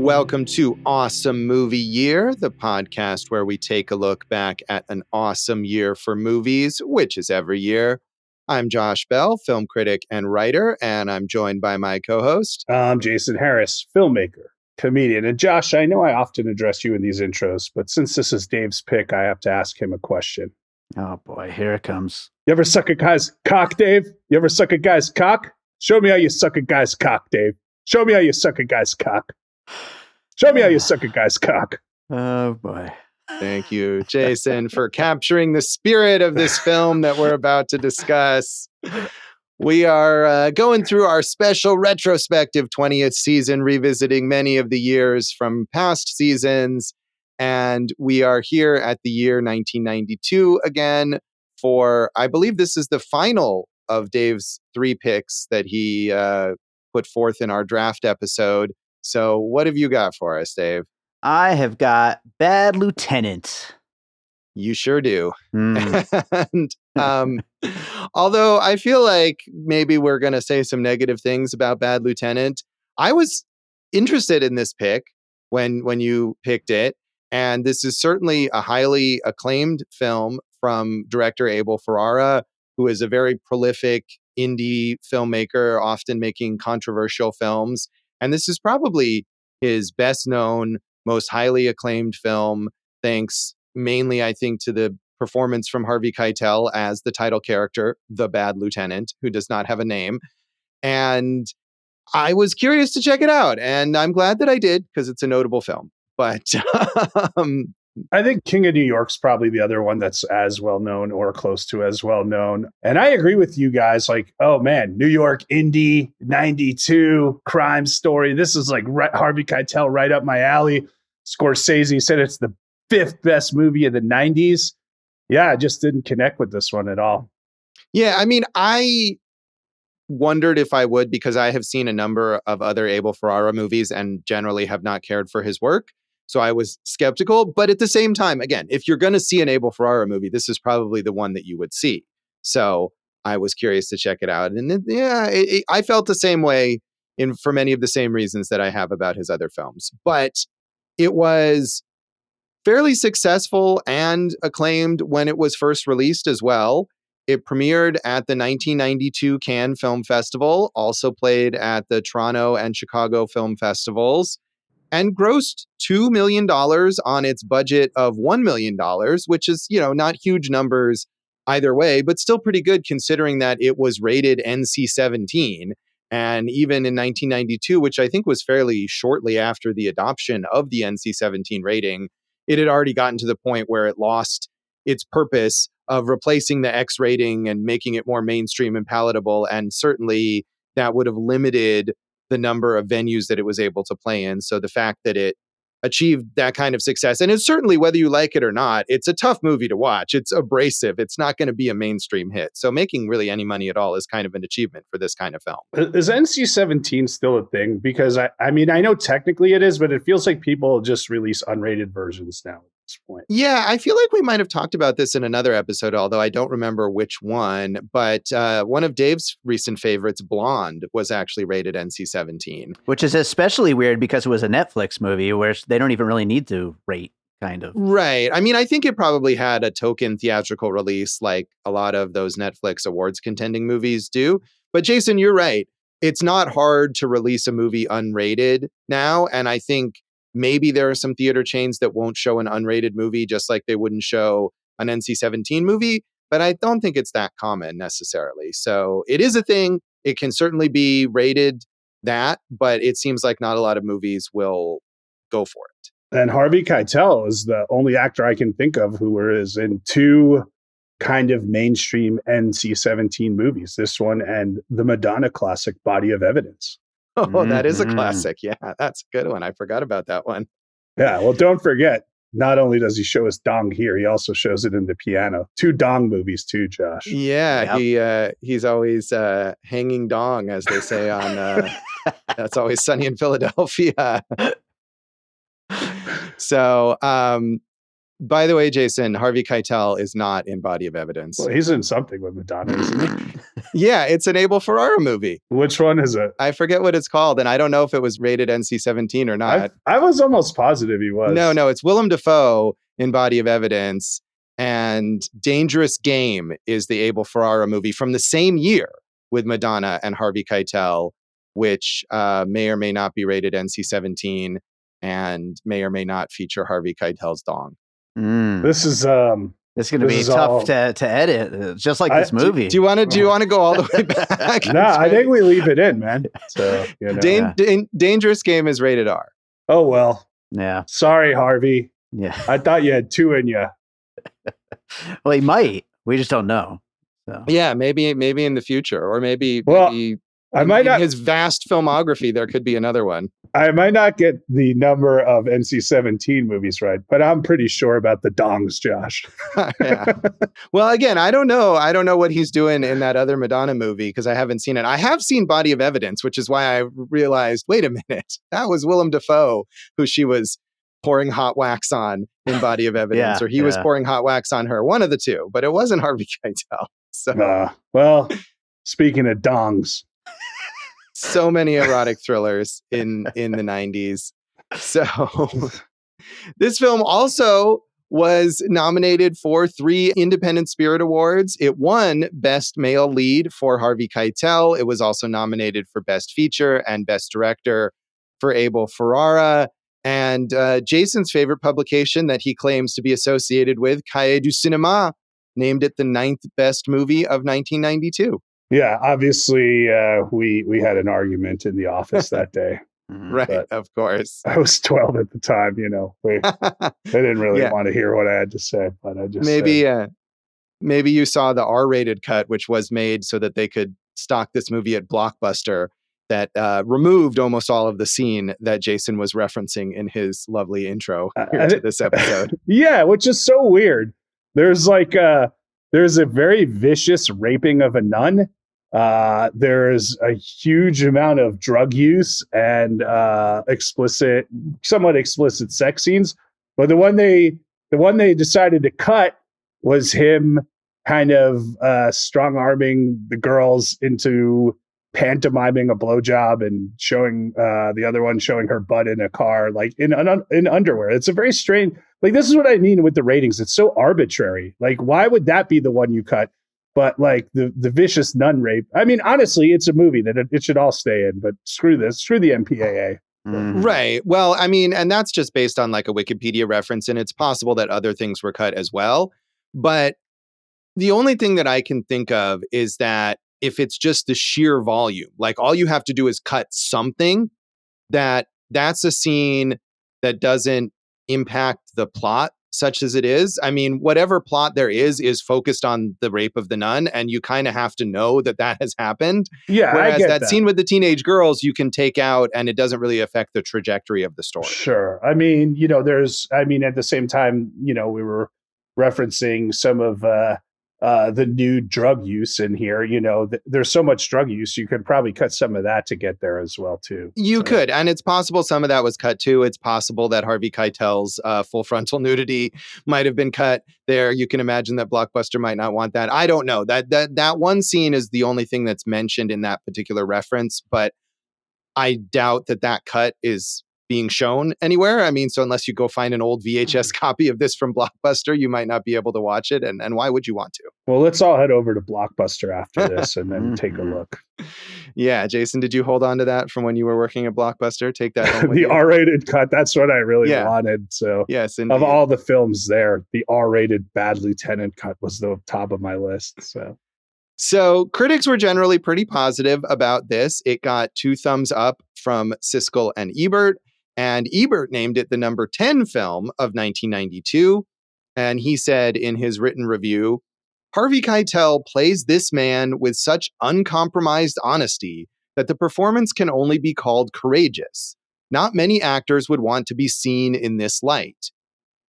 Welcome to Awesome Movie Year, the podcast where we take a look back at an awesome year for movies, which is every year. I'm Josh Bell, film critic and writer, and I'm joined by my co-host. I'm Jason Harris, filmmaker, comedian. And Josh, I know I often address you in these intros, but since this is Dave's pick, I have to ask him a question. Oh boy, here it comes. You ever suck a guy's cock, Dave? You ever suck a guy's cock? Show me how you suck a guy's cock, Dave. Show me how you suck a guy's cock. Show me how you suck a guy's cock. Oh boy. Thank you, Jason, for capturing the spirit of this film that we're about to discuss. We are going through our special retrospective 20th season, revisiting many of the years from past seasons. And we are here at the year 1992 again for, I believe this is the final of Dave's 3 picks that he put forth in our draft episode. So what have you got for us, Dave? I have got Bad Lieutenant. You sure do. And although I feel like maybe we're going to say some negative things about Bad Lieutenant, I was interested in this pick when you picked it. And this is certainly a highly acclaimed film from director Abel Ferrara, who is a very prolific indie filmmaker, often making controversial films. And this is probably his best known, most highly acclaimed film, thanks mainly, I think, to the performance from Harvey Keitel as the title character, the Bad Lieutenant, who does not have a name. And I was curious to check it out, and I'm glad that I did, because it's a notable film. But I think King of New York's probably the other one that's as well known or close to as well known. And I agree with you guys. Like, oh man, New York indie 92 crime story. This is like Harvey Keitel right up my alley. Scorsese said it's the 5th best movie of the 90s. Yeah, I just didn't connect with this one at all. Yeah, I mean, I wondered if I would, because I have seen a number of other Abel Ferrara movies and generally have not cared for his work. So I was skeptical. But at the same time, again, if you're going to see an Abel Ferrara movie, this is probably the one that you would see. So I was curious to check it out. And I felt the same way for many of the same reasons that I have about his other films. But it was fairly successful and acclaimed when it was first released as well. It premiered at the 1992 Cannes Film Festival, also played at the Toronto and Chicago Film Festivals, and grossed $2 million on its budget of $1 million, which is, not huge numbers either way, but still pretty good considering that it was rated NC-17. And even in 1992, which I think was fairly shortly after the adoption of the NC-17 rating, it had already gotten to the point where it lost its purpose of replacing the X rating and making it more mainstream and palatable. And certainly that would have limited the number of venues that it was able to play in. So the fact that it achieved that kind of success, and it's certainly, whether you like it or not, it's a tough movie to watch. It's abrasive. It's not going to be a mainstream hit. So making really any money at all is kind of an achievement for this kind of film. Is NC-17 still a thing? Because I mean, I know technically it is, but it feels like people just release unrated versions now. Point. Yeah, I feel like we might have talked about this in another episode, although I don't remember which one. But one of Dave's recent favorites, Blonde, was actually rated NC-17. Which is especially weird because it was a Netflix movie where they don't even really need to rate, kind of. Right. I mean, I think it probably had a token theatrical release like a lot of those Netflix awards contending movies do. But Jason, you're right. It's not hard to release a movie unrated now. And I think maybe there are some theater chains that won't show an unrated movie, just like they wouldn't show an NC-17 movie, but I don't think it's that common necessarily. So it is a thing. It can certainly be rated that, but it seems like not a lot of movies will go for it. And Harvey Keitel is the only actor I can think of who is in 2 kind of mainstream NC-17 movies, this one and the Madonna classic Body of Evidence. Oh, that is a classic. Yeah, that's a good one. I forgot about that one. Yeah, well, don't forget, not only does he show his dong here, he also shows it in the piano. 2 dong movies too, Josh. Yeah, yep. He's always hanging dong, as they say on That's Always Sunny in Philadelphia. So By the way, Jason, Harvey Keitel is not in Body of Evidence. Well, he's in something with Madonna, isn't he? Yeah, it's an Abel Ferrara movie. Which one is it? I forget what it's called, and I don't know if it was rated NC-17 or not. I was almost positive he was. No, it's Willem Dafoe in Body of Evidence, and Dangerous Game is the Abel Ferrara movie from the same year with Madonna and Harvey Keitel, which may or may not be rated NC-17 and may or may not feature Harvey Keitel's dong. This is it's going to be tough to edit, just like this movie. Do you want to go all the way back? No, I think we leave it in, man. So Dangerous Game is rated R. Oh well. Yeah. Sorry, Harvey. Yeah. I thought you had 2 in you. Well, he might. We just don't know. So. Yeah, maybe in the future, or maybe I might not. His vast filmography, there could be another one. I might not get the number of NC-17 movies right, but I'm pretty sure about the dongs, Josh. Yeah. Well, again, I don't know. I don't know what he's doing in that other Madonna movie because I haven't seen it. I have seen Body of Evidence, which is why I realized, wait a minute, that was Willem Dafoe who she was pouring hot wax on in Body of Evidence, or he was pouring hot wax on her. One of the two, but it wasn't Harvey Keitel. So, well, speaking of dongs. So many erotic thrillers in the 90s. So this film also was nominated for 3 Independent Spirit Awards. It won Best Male Lead for Harvey Keitel. It was also nominated for Best Feature and Best Director for Abel Ferrara. And Jason's favorite publication that he claims to be associated with, Cahiers du Cinéma, named it the 9th best movie of 1992. Yeah, obviously, we had an argument in the office that day. Right, of course. I was 12 at the time, They didn't really want to hear what I had to say, but I just maybe you saw the R-rated cut, which was made so that they could stock this movie at Blockbuster, that removed almost all of the scene that Jason was referencing in his lovely intro to this episode. Yeah, which is so weird. There's a very vicious raping of a nun. There's a huge amount of drug use and somewhat explicit sex scenes. But the one they decided to cut was him kind of strong-arming the girls into pantomiming a blowjob and showing the other one showing her butt in a car, like in underwear. It's a very strange. Like, this is what I mean with the ratings. It's so arbitrary. Like, why would that be the one you cut? But like the vicious nun rape. I mean, honestly, it's a movie that it should all stay in. But screw the MPAA. Right. Well, I mean, and that's just based on like a Wikipedia reference, and it's possible that other things were cut as well. But the only thing that I can think of is that if it's just the sheer volume, like all you have to do is cut something, that's a scene that doesn't impact the plot such as it is. I mean, whatever plot there is focused on the rape of the nun, and you kind of have to know that has happened. Yeah, whereas I get that scene with the teenage girls, you can take out, and it doesn't really affect the trajectory of the story. Sure. I mean, at the same time, we were referencing some of the new drug use in here. There's so much drug use, you could probably cut some of that to get there as well too. You could, and it's possible some of that was cut too. It's possible that Harvey Keitel's full frontal nudity might have been cut there. You can imagine that Blockbuster might not want that. I don't know. That one scene is the only thing that's mentioned in that particular reference, but I doubt that cut is being shown anywhere. I mean, so unless you go find an old VHS copy of this from Blockbuster, you might not be able to watch it. And why would you want to? Well, let's all head over to Blockbuster after this and then take a look. Yeah. Jason, did you hold on to that from when you were working at Blockbuster? Take that home with the you? R-rated cut. That's what I really wanted. So yes, indeed. Of all the films there, the R-rated Bad Lieutenant cut was the top of my list. So critics were generally pretty positive about this. It got 2 thumbs up from Siskel and Ebert. And Ebert named it the number 10 film of 1992. And he said in his written review, Harvey Keitel plays this man with such uncompromised honesty that the performance can only be called courageous. Not many actors would want to be seen in this light.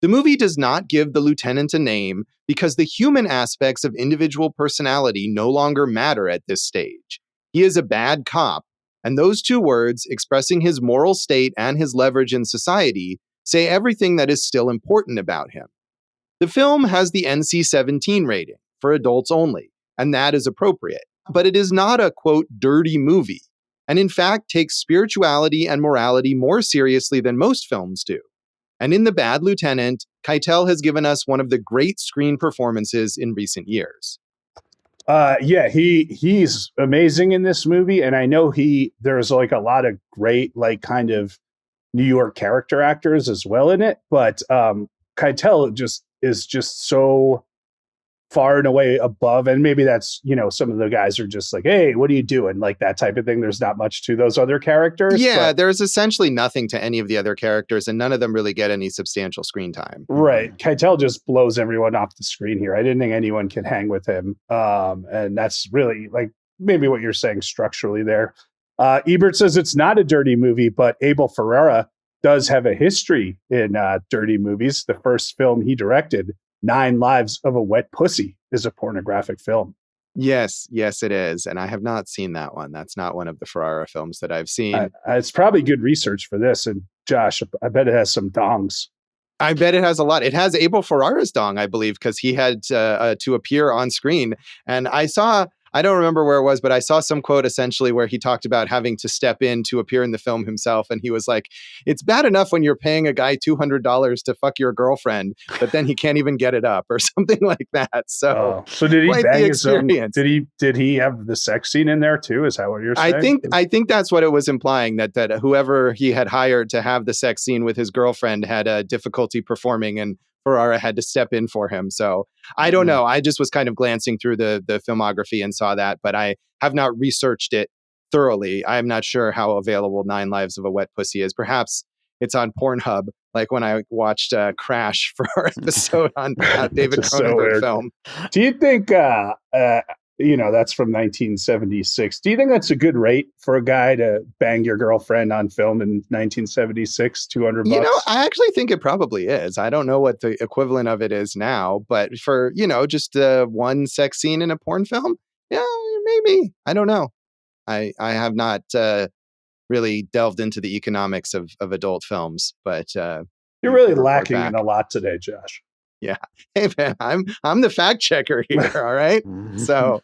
The movie does not give the lieutenant a name because the human aspects of individual personality no longer matter at this stage. He is a bad cop. And those 2 words, expressing his moral state and his leverage in society, say everything that is still important about him. The film has the NC-17 rating for adults only, and that is appropriate. But it is not a, quote, dirty movie, and in fact takes spirituality and morality more seriously than most films do. And in The Bad Lieutenant, Keitel has given us one of the great screen performances in recent years. He's amazing in this movie, and I know there's like a lot of great like kind of New York character actors as well in it, but Keitel is just so far and away above, and maybe that's, some of the guys are just like, hey, what are you doing, like that type of thing. There's not much to those other characters. Yeah, there's essentially nothing to any of the other characters, and none of them really get any substantial screen time. Right. Keitel just blows everyone off the screen here. I didn't think anyone can hang with him, and that's really like maybe what you're saying structurally there. Ebert says it's not a dirty movie, but Abel Ferrara does have a history in dirty movies. The first film he directed, 9 Lives of a Wet Pussy, is a pornographic film. Yes, it is. And I have not seen that one. That's not one of the Ferrara films that I've seen. It's probably good research for this. And Josh, I bet it has some dongs. I bet it has a lot. It has Abel Ferrara's dong, I believe, because he had to appear on screen. And I don't remember where it was, but I saw some quote essentially where he talked about having to step in to appear in the film himself. And he was like, it's bad enough when you're paying a guy $200 to fuck your girlfriend, but then he can't even get it up or something like that. So did he bang his own? Did he have the sex scene in there too? Is that what you're saying? I think that's what it was implying, that whoever he had hired to have the sex scene with his girlfriend had difficulty performing, and Ferrara had to step in for him. So I don't know. I just was kind of glancing through the filmography and saw that, but I have not researched it thoroughly. I'm not sure how available 9 Lives of a Wet Pussy is. Perhaps it's on Pornhub, like when I watched Crash for our episode on David Cronenberg film. Do you think, that's from 1976. Do you think that's a good rate for a guy to bang your girlfriend on film in 1976, $200? I actually think it probably is. I don't know what the equivalent of it is now, but for, just one sex scene in a porn film, yeah, maybe. I don't know. I have not really delved into the economics of adult films, but you're really lacking in a lot today, Josh. Yeah. Hey, man, I'm the fact checker here. All right. So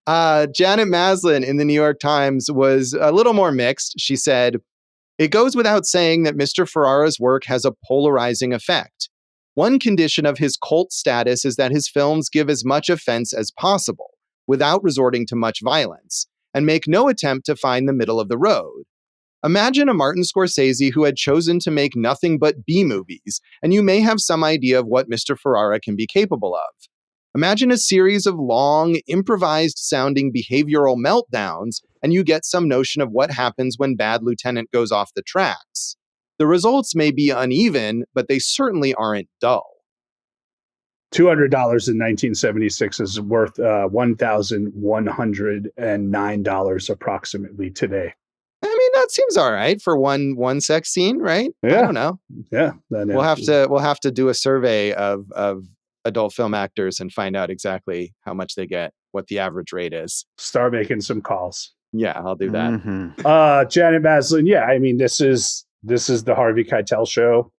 Janet Maslin in the New York Times was a little more mixed. She said, it goes without saying that Mr. Ferrara's work has a polarizing effect. One condition of his cult status is that his films give as much offense as possible without resorting to much violence, and make no attempt to find the middle of the road. Imagine a Martin Scorsese who had chosen to make nothing but B movies, and you may have some idea of what Mr. Ferrara can be capable of. Imagine a series of long, improvised-sounding behavioral meltdowns, and you get some notion of what happens when Bad Lieutenant goes off the tracks. The results may be uneven, but they certainly aren't dull. $200 in 1976 is worth $1,109 approximately today. I mean, that seems all right for one sex scene, right? Yeah. I don't know. Yeah. We'll have to do a survey of adult film actors and find out exactly how much they get, what the average rate is. Start making some calls. Yeah, I'll do that. Mm-hmm. Janet Maslin. Yeah, I mean, this is the Harvey Keitel show.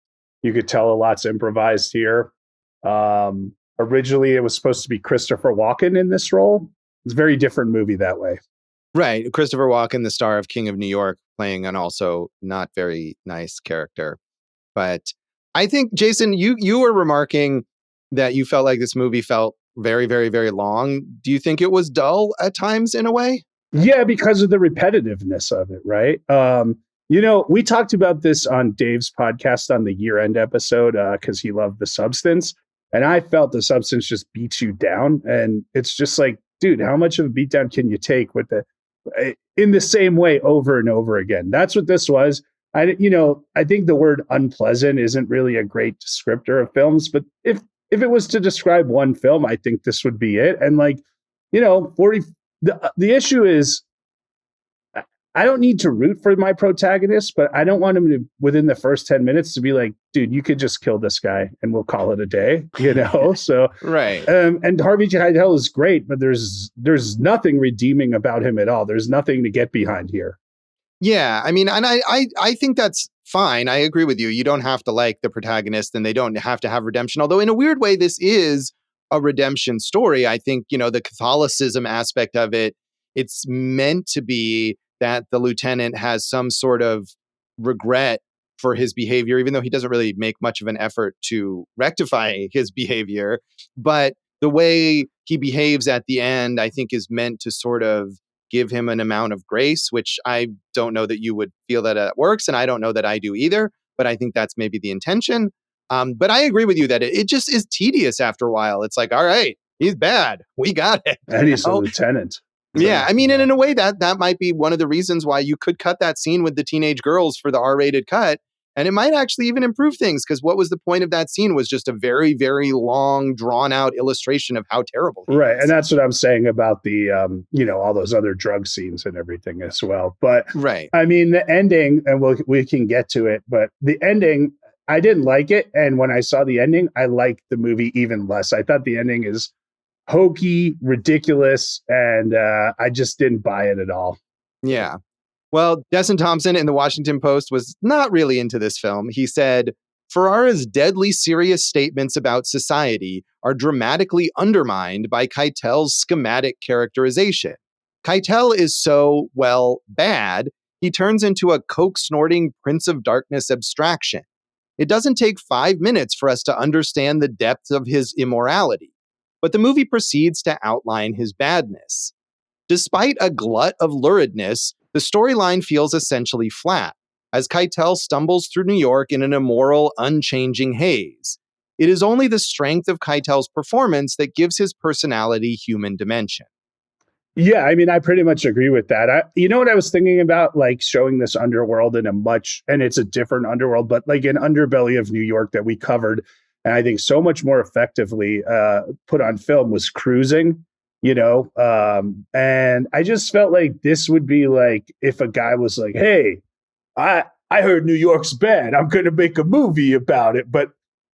You could tell a lot's improvised here. Originally, it was supposed to be Christopher Walken in this role. It's a very different movie that way. Right. Christopher Walken, the star of King of New York, playing an also not very nice character. But I think, Jason, you were remarking that you felt like this movie felt very, very, very long. Do you think it was dull at times in a way? Yeah, because of the repetitiveness of it, right? We talked about this on Dave's podcast on the year-end episode because he loved The Substance. And I felt The Substance just beats you down. And it's just like, dude, how much of a beatdown can you take in the same way over and over again? That's what this was. I think the word unpleasant isn't really a great descriptor of films, but if it was to describe one film, I think this would be it. And the issue is, I don't need to root for my protagonist, but I don't want him to, within the first 10 minutes, to be like, dude, you could just kill this guy and we'll call it a day, So, right. And Harvey Keitel is great, but there's nothing redeeming about him at all. There's nothing to get behind here. Yeah, I mean, and I think that's fine. I agree with you. You don't have to like the protagonist and they don't have to have redemption. Although in a weird way, this is a redemption story. I think, the Catholicism aspect of it, it's meant to be that the lieutenant has some sort of regret for his behavior, even though he doesn't really make much of an effort to rectify his behavior. But the way he behaves at the end, I think, is meant to sort of give him an amount of grace, which I don't know that you would feel that it works. And I don't know that I do either, but I think that's maybe the intention. But I agree with you that it just is tedious after a while. It's like, all right, he's bad. We got it. And he's a lieutenant. Yeah, I mean, and in a way that might be one of the reasons why you could cut that scene with the teenage girls for the R-rated cut. And it might actually even improve things, because what was the point of that scene was just a very, very long, drawn out illustration of how terrible he Right. is. And that's what I'm saying about the, all those other drug scenes and everything as well. But right. I mean, the ending, and we can get to it, but the ending, I didn't like it. And when I saw the ending, I liked the movie even less. I thought the ending is hokey, ridiculous, and I just didn't buy it at all. Yeah. Well, Desson Thompson in the Washington Post was not really into this film. He said, Ferrara's deadly serious statements about society are dramatically undermined by Keitel's schematic characterization. Keitel is so, bad, he turns into a coke-snorting Prince of Darkness abstraction. It doesn't take 5 minutes for us to understand the depth of his immorality, but the movie proceeds to outline his badness. Despite a glut of luridness, the storyline feels essentially flat, as Keitel stumbles through New York in an immoral, unchanging haze. It is only the strength of Keitel's performance that gives his personality human dimension. Yeah, I mean, I pretty much agree with that. You know what I was thinking about, like showing this underworld in and it's a different underworld, but like an underbelly of New York that we covered, and I think so much more effectively put on film, was Cruising. And I just felt like this would be like if a guy was like, hey, I heard New York's bad, I'm going to make a movie about it.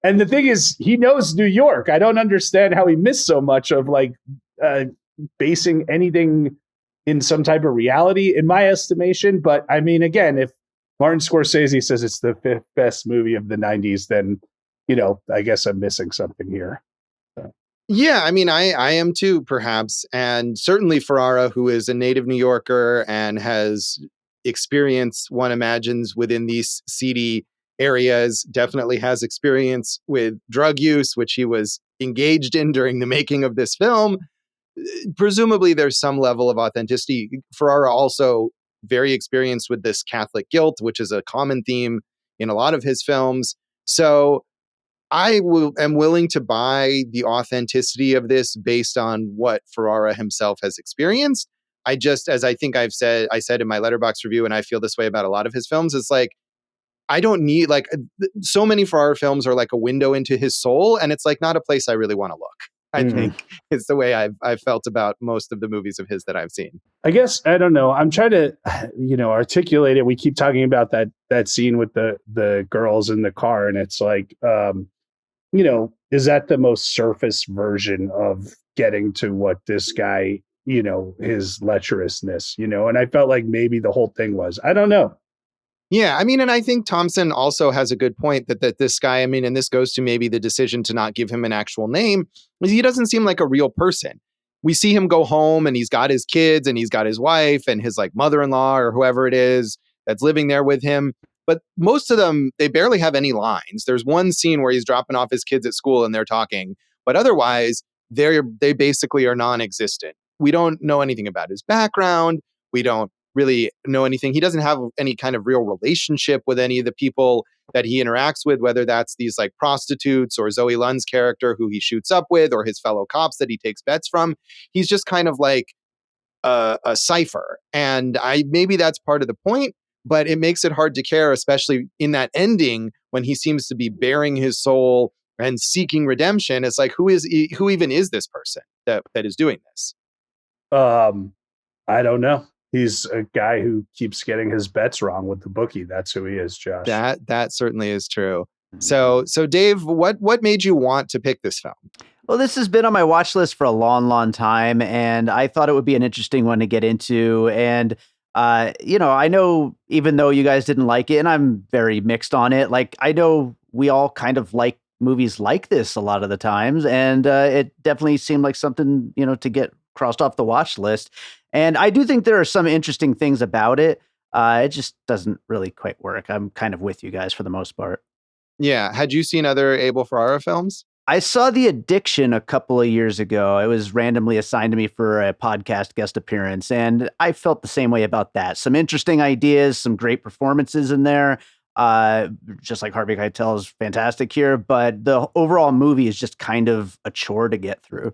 And the thing is, he knows New York. I don't understand how he missed so much of like basing anything in some type of reality, in my estimation. But I mean, again, if Martin Scorsese says it's the fifth best movie of the 90s, then, I guess I'm missing something here. Yeah, I mean, I am too, perhaps. And certainly Ferrara, who is a native New Yorker and has experience, one imagines, within these seedy areas, definitely has experience with drug use, which he was engaged in during the making of this film. Presumably there's some level of authenticity. Ferrara also very experienced with this Catholic guilt, which is a common theme in a lot of his films. So am willing to buy the authenticity of this based on what Ferrara himself has experienced. I just, as I think I said in my Letterboxd review, and I feel this way about a lot of his films, it's like, I don't need, like, so many Ferrara films are like a window into his soul, and it's like not a place I really want to look. I think is the way I've felt about most of the movies of his that I've seen. I guess, I don't know. I'm trying to, articulate it. We keep talking about that scene with the girls in the car, and it's like, is that the most surface version of getting to what this guy, his lecherousness, and I felt like maybe the whole thing was, I don't know. Yeah, I mean, and I think Thompson also has a good point that this guy, I mean, and this goes to maybe the decision to not give him an actual name, is he doesn't seem like a real person. We see him go home and he's got his kids and he's got his wife and his like mother-in-law or whoever it is that's living there with him. But most of them, they barely have any lines. There's one scene where he's dropping off his kids at school and they're talking, but otherwise they basically are non-existent. We don't know anything about his background. We don't really know anything. He doesn't have any kind of real relationship with any of the people that he interacts with, whether that's these like prostitutes or Zoe Lund's character who he shoots up with, or his fellow cops that he takes bets from. He's just kind of like a cipher. And maybe that's part of the point, but it makes it hard to care, especially in that ending when he seems to be bearing his soul and seeking redemption. It's like, who even is this person that is doing this? I don't know. He's a guy who keeps getting his bets wrong with the bookie. That's who he is, Josh. That certainly is true. So Dave, what made you want to pick this film? Well, this has been on my watch list for a long, long time, and I thought it would be an interesting one to get into. And I know even though you guys didn't like it, and I'm very mixed on it, like, I know we all kind of like movies like this a lot of the times, and it definitely seemed like something, to get crossed off the watch list. And I do think there are some interesting things about it. It just doesn't really quite work. I'm kind of with you guys for the most part. Yeah. Had you seen other Abel Ferrara films? I saw The Addiction a couple of years ago. It was randomly assigned to me for a podcast guest appearance, and I felt the same way about that. Some interesting ideas, some great performances in there. Just like Harvey Keitel is fantastic here, but the overall movie is just kind of a chore to get through.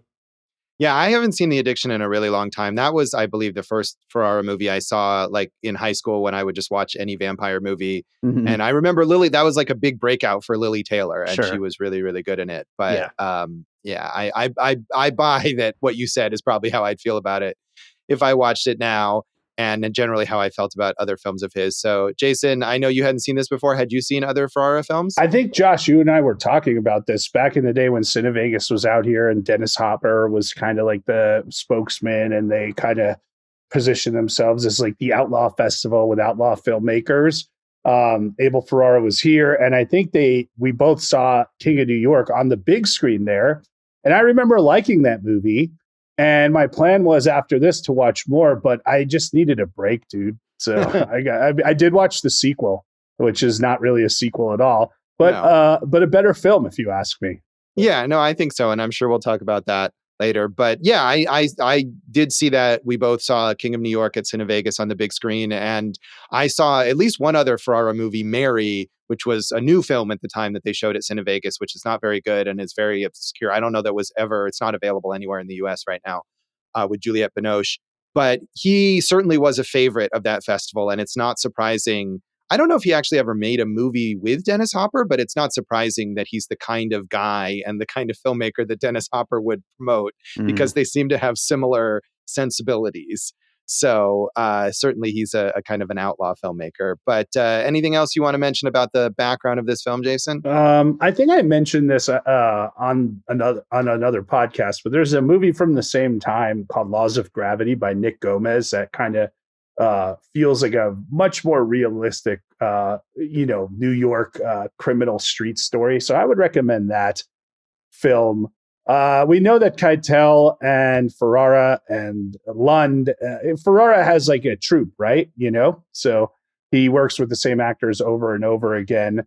Yeah, I haven't seen The Addiction in a really long time. That was, I believe, the first Ferrara movie I saw like in high school when I would just watch any vampire movie. Mhm. And I remember Lily, that was like a big breakout for Lily Taylor, and she Sure. was really, really good in it. But Yeah. yeah, I buy that what you said is probably how I'd feel about it if I watched it now, and generally how I felt about other films of his. So, Jason, I know you hadn't seen this before. Had you seen other Ferrara films? I think, Josh, you and I were talking about this back in the day when Cinevegas was out here and Dennis Hopper was kind of like the spokesman, and they kind of positioned themselves as like the outlaw festival with outlaw filmmakers. Abel Ferrara was here, and I think we both saw King of New York on the big screen there. And I remember liking that movie. And my plan was after this to watch more, but I just needed a break, dude. So I did watch the sequel, which is not really a sequel at all, but No. but a better film if you ask me. Yeah, no, I think so, and I'm sure we'll talk about that later. But yeah, I did see that. We both saw King of New York at Cinevegas on the big screen, and I saw at least one other Ferrara movie, Mary, which was a new film at the time that they showed at Cinevegas, which is not very good and is very obscure. I don't know that was ever. It's not available anywhere in the U.S. right now, with Juliette Binoche. But he certainly was a favorite of that festival, and it's not surprising. I don't know if he actually ever made a movie with Dennis Hopper, but it's not surprising that he's the kind of guy and the kind of filmmaker that Dennis Hopper would promote, Mhm. because they seem to have similar sensibilities. So certainly he's a kind of an outlaw filmmaker. But anything else you want to mention about the background of this film, Jason? I think I mentioned this on another podcast, but there's a movie from the same time called Laws of Gravity by Nick Gomez that kind of feels like a much more realistic, New York criminal street story. So I would recommend that film. We know that Keitel and Ferrara and Lund, Ferrara has like a troupe, right? So he works with the same actors over and over again.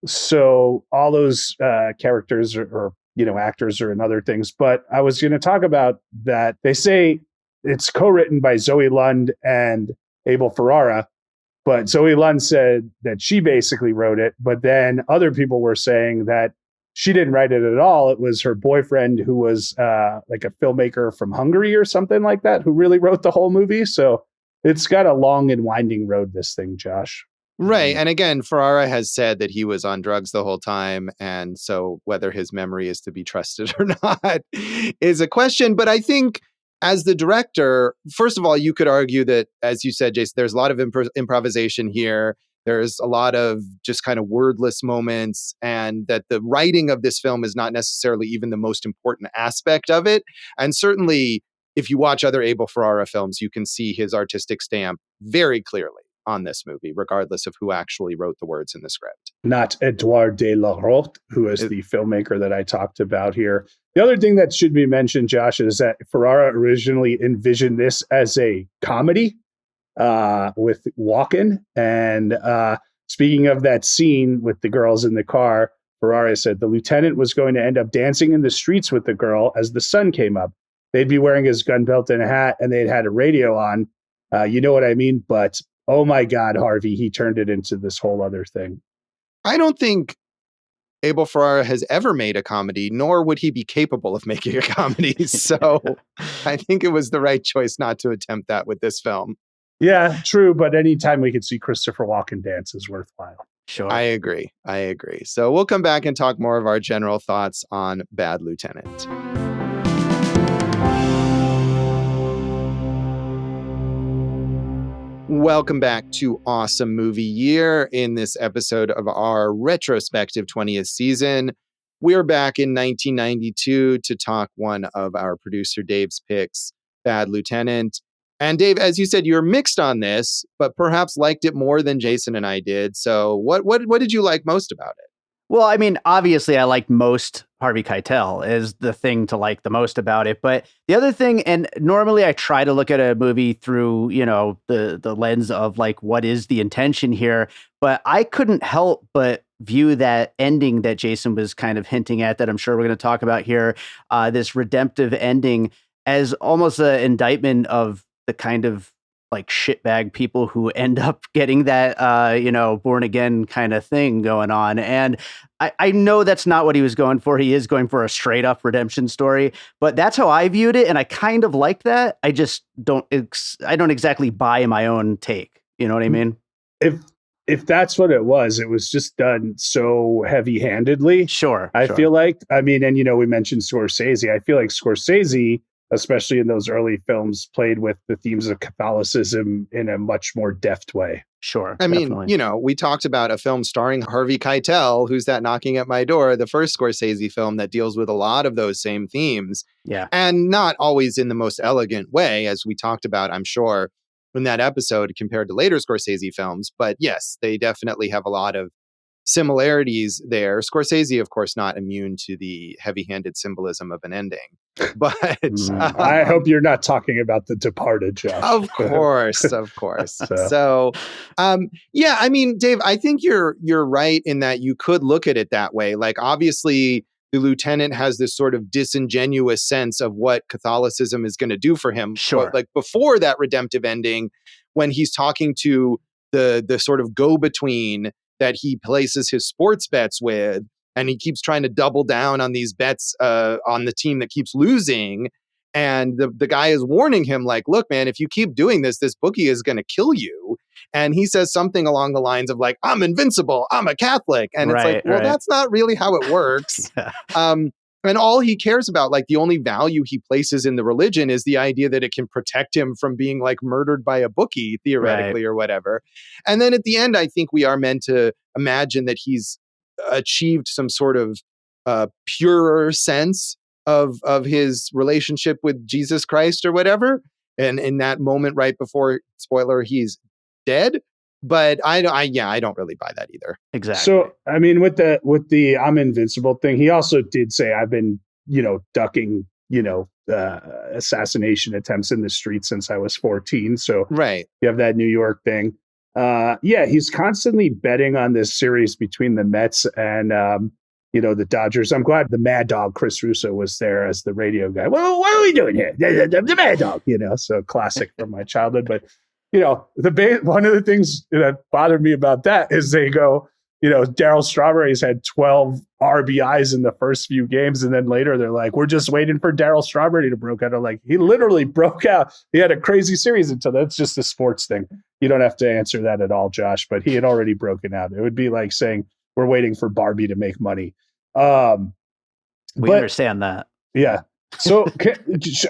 So all those characters or actors are in other things. But I was going to talk about that. They say it's co-written by Zoe Lund and Abel Ferrara, but Zoe Lund said that she basically wrote it. But then other people were saying that she didn't write it at all. It was her boyfriend, who was like a filmmaker from Hungary or something like that, who really wrote the whole movie. So it's got a long and winding road, this thing, Josh. Right. And again, Ferrara has said that he was on drugs the whole time. And so whether his memory is to be trusted or not is a question. But I think as the director, first of all, you could argue that, as you said, Jason, there's a lot of improvisation here. There's a lot of just kind of wordless moments, and that the writing of this film is not necessarily even the most important aspect of it. And certainly, if you watch other Abel Ferrara films, you can see his artistic stamp very clearly on this movie, regardless of who actually wrote the words in the script. Not Edouard de la Roth, who is the filmmaker that I talked about here. The other thing that should be mentioned, Josh, is that Ferrara originally envisioned this as a comedy with Walken. And speaking of that scene with the girls in the car, Ferrara said the lieutenant was going to end up dancing in the streets with the girl as the sun came up. They'd be wearing his gun belt and a hat, and they'd had a radio on. You know what I mean? But oh my God, Harvey, he turned it into this whole other thing. I don't think Abel Ferrara has ever made a comedy, nor would he be capable of making a comedy. So I think it was the right choice not to attempt that with this film. Yeah, true. But anytime we could see Christopher Walken dance is worthwhile. Sure. I agree. So we'll come back and talk more of our general thoughts on Bad Lieutenant. Welcome back to Awesome Movie Year. In this episode of our retrospective 20th season, we're back in 1992 to talk one of our producer Dave's picks, Bad Lieutenant. And Dave, as you said, you're mixed on this, but perhaps liked it more than Jason and I did. So what did you like most about it? Well, I mean, obviously, I liked most Harvey Keitel is the thing to like the most about it. But the other thing, and normally I try to look at a movie through, the lens of like, what is the intention here? But I couldn't help but view that ending that Jason was kind of hinting at, that I'm sure we're going to talk about here, this redemptive ending, as almost an indictment of the kind of like shitbag people who end up getting that, born again kind of thing going on. And I know that's not what he was going for. He is going for a straight up redemption story, but that's how I viewed it. And I kind of like that. I just I don't exactly buy my own take. You know what I mean? If that's what it was just done so heavy handedly. Sure. I feel like, I mean, and we mentioned Scorsese. I feel like Scorsese, especially in those early films, played with the themes of Catholicism in a much more deft way. Sure. I definitely. mean, we talked about a film starring Harvey Keitel, Who's That Knocking at My Door, the first Scorsese film that deals with a lot of those same themes. Yeah. And not always in the most elegant way, as we talked about, I'm sure, in that episode compared to later Scorsese films. But yes, they definitely have a lot of similarities there. Scorsese, of course, not immune to the heavy-handed symbolism of an ending. But I hope you're not talking about The Departed, Josh. Of course. So, yeah, I mean, Dave, I think you're right in that you could look at it that way. Like, obviously, the lieutenant has this sort of disingenuous sense of what Catholicism is going to do for him. Sure. But, like, before that redemptive ending, when he's talking to the sort of go-between that he places his sports bets with, and he keeps trying to double down on these bets on the team that keeps losing. And the guy is warning him, like, look, man, if you keep doing this, this bookie is going to kill you. And he says something along the lines of like, I'm invincible, I'm a Catholic. And it's like, well, that's not really how it works. Yeah. And all he cares about, like the only value he places in the religion is the idea that it can protect him from being like murdered by a bookie, theoretically, or whatever. And then at the end, I think we are meant to imagine that he's achieved some sort of purer sense of his relationship with Jesus Christ or whatever. And in that moment right before, spoiler, he's dead. But I don't really buy that either. Exactly. So, I mean, with the I'm invincible thing, he also did say, I've been, ducking, assassination attempts in the street since I was 14. So right. You have that New York thing. Yeah, he's constantly betting on this series between the Mets and, the Dodgers. I'm glad the Mad Dog, Chris Russo, was there as the radio guy. Well, what are we doing here? The Mad Dog, so classic from my childhood. But, one of the things that bothered me about that is they go, Darryl Strawberry's had 12 RBIs in the first few games. And then later they're like, we're just waiting for Darryl Strawberry to broke out. I'm like, he literally broke out. He had a crazy series until that's just a sports thing. You don't have to answer that at all, Josh, but he had already broken out. It would be like saying we're waiting for Barbie to make money. We understand that. Yeah. So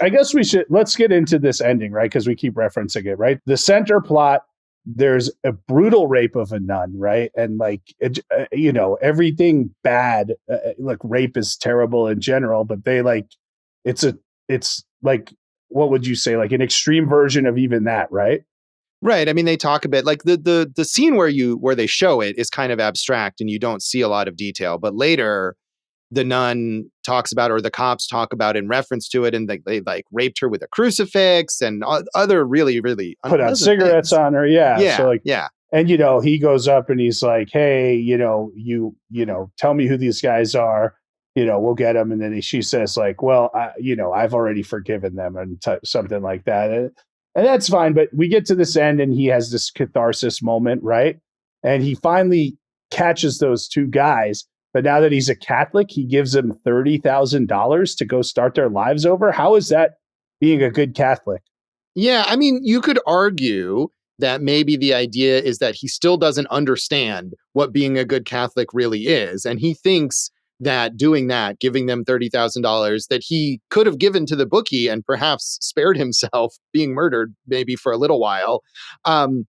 I guess let's get into this ending, right? Because we keep referencing it, right? The center plot, there's a brutal rape of a nun, right? And like, everything bad, like rape is terrible in general, but they like, it's like, what would you say? Like an extreme version of even that, right? Right. I mean, they talk a bit like the scene where they show it is kind of abstract and you don't see a lot of detail, but later the nun talks about, or the cops talk about in reference to it, and they like raped her with a crucifix and other really, really put out cigarettes on her. Yeah. Yeah. So like, yeah. And, he goes up and he's like, hey, you tell me who these guys are, we'll get them. And then she says like, well, I've already forgiven them and something like that. And that's fine. But we get to this end and he has this catharsis moment, right? And he finally catches those two guys. But now that he's a Catholic, he gives them $30,000 to go start their lives over. How is that being a good Catholic? Yeah, I mean, you could argue that maybe the idea is that he still doesn't understand what being a good Catholic really is. And he thinks that doing that, giving them $30,000 that he could have given to the bookie and perhaps spared himself being murdered maybe for a little while, and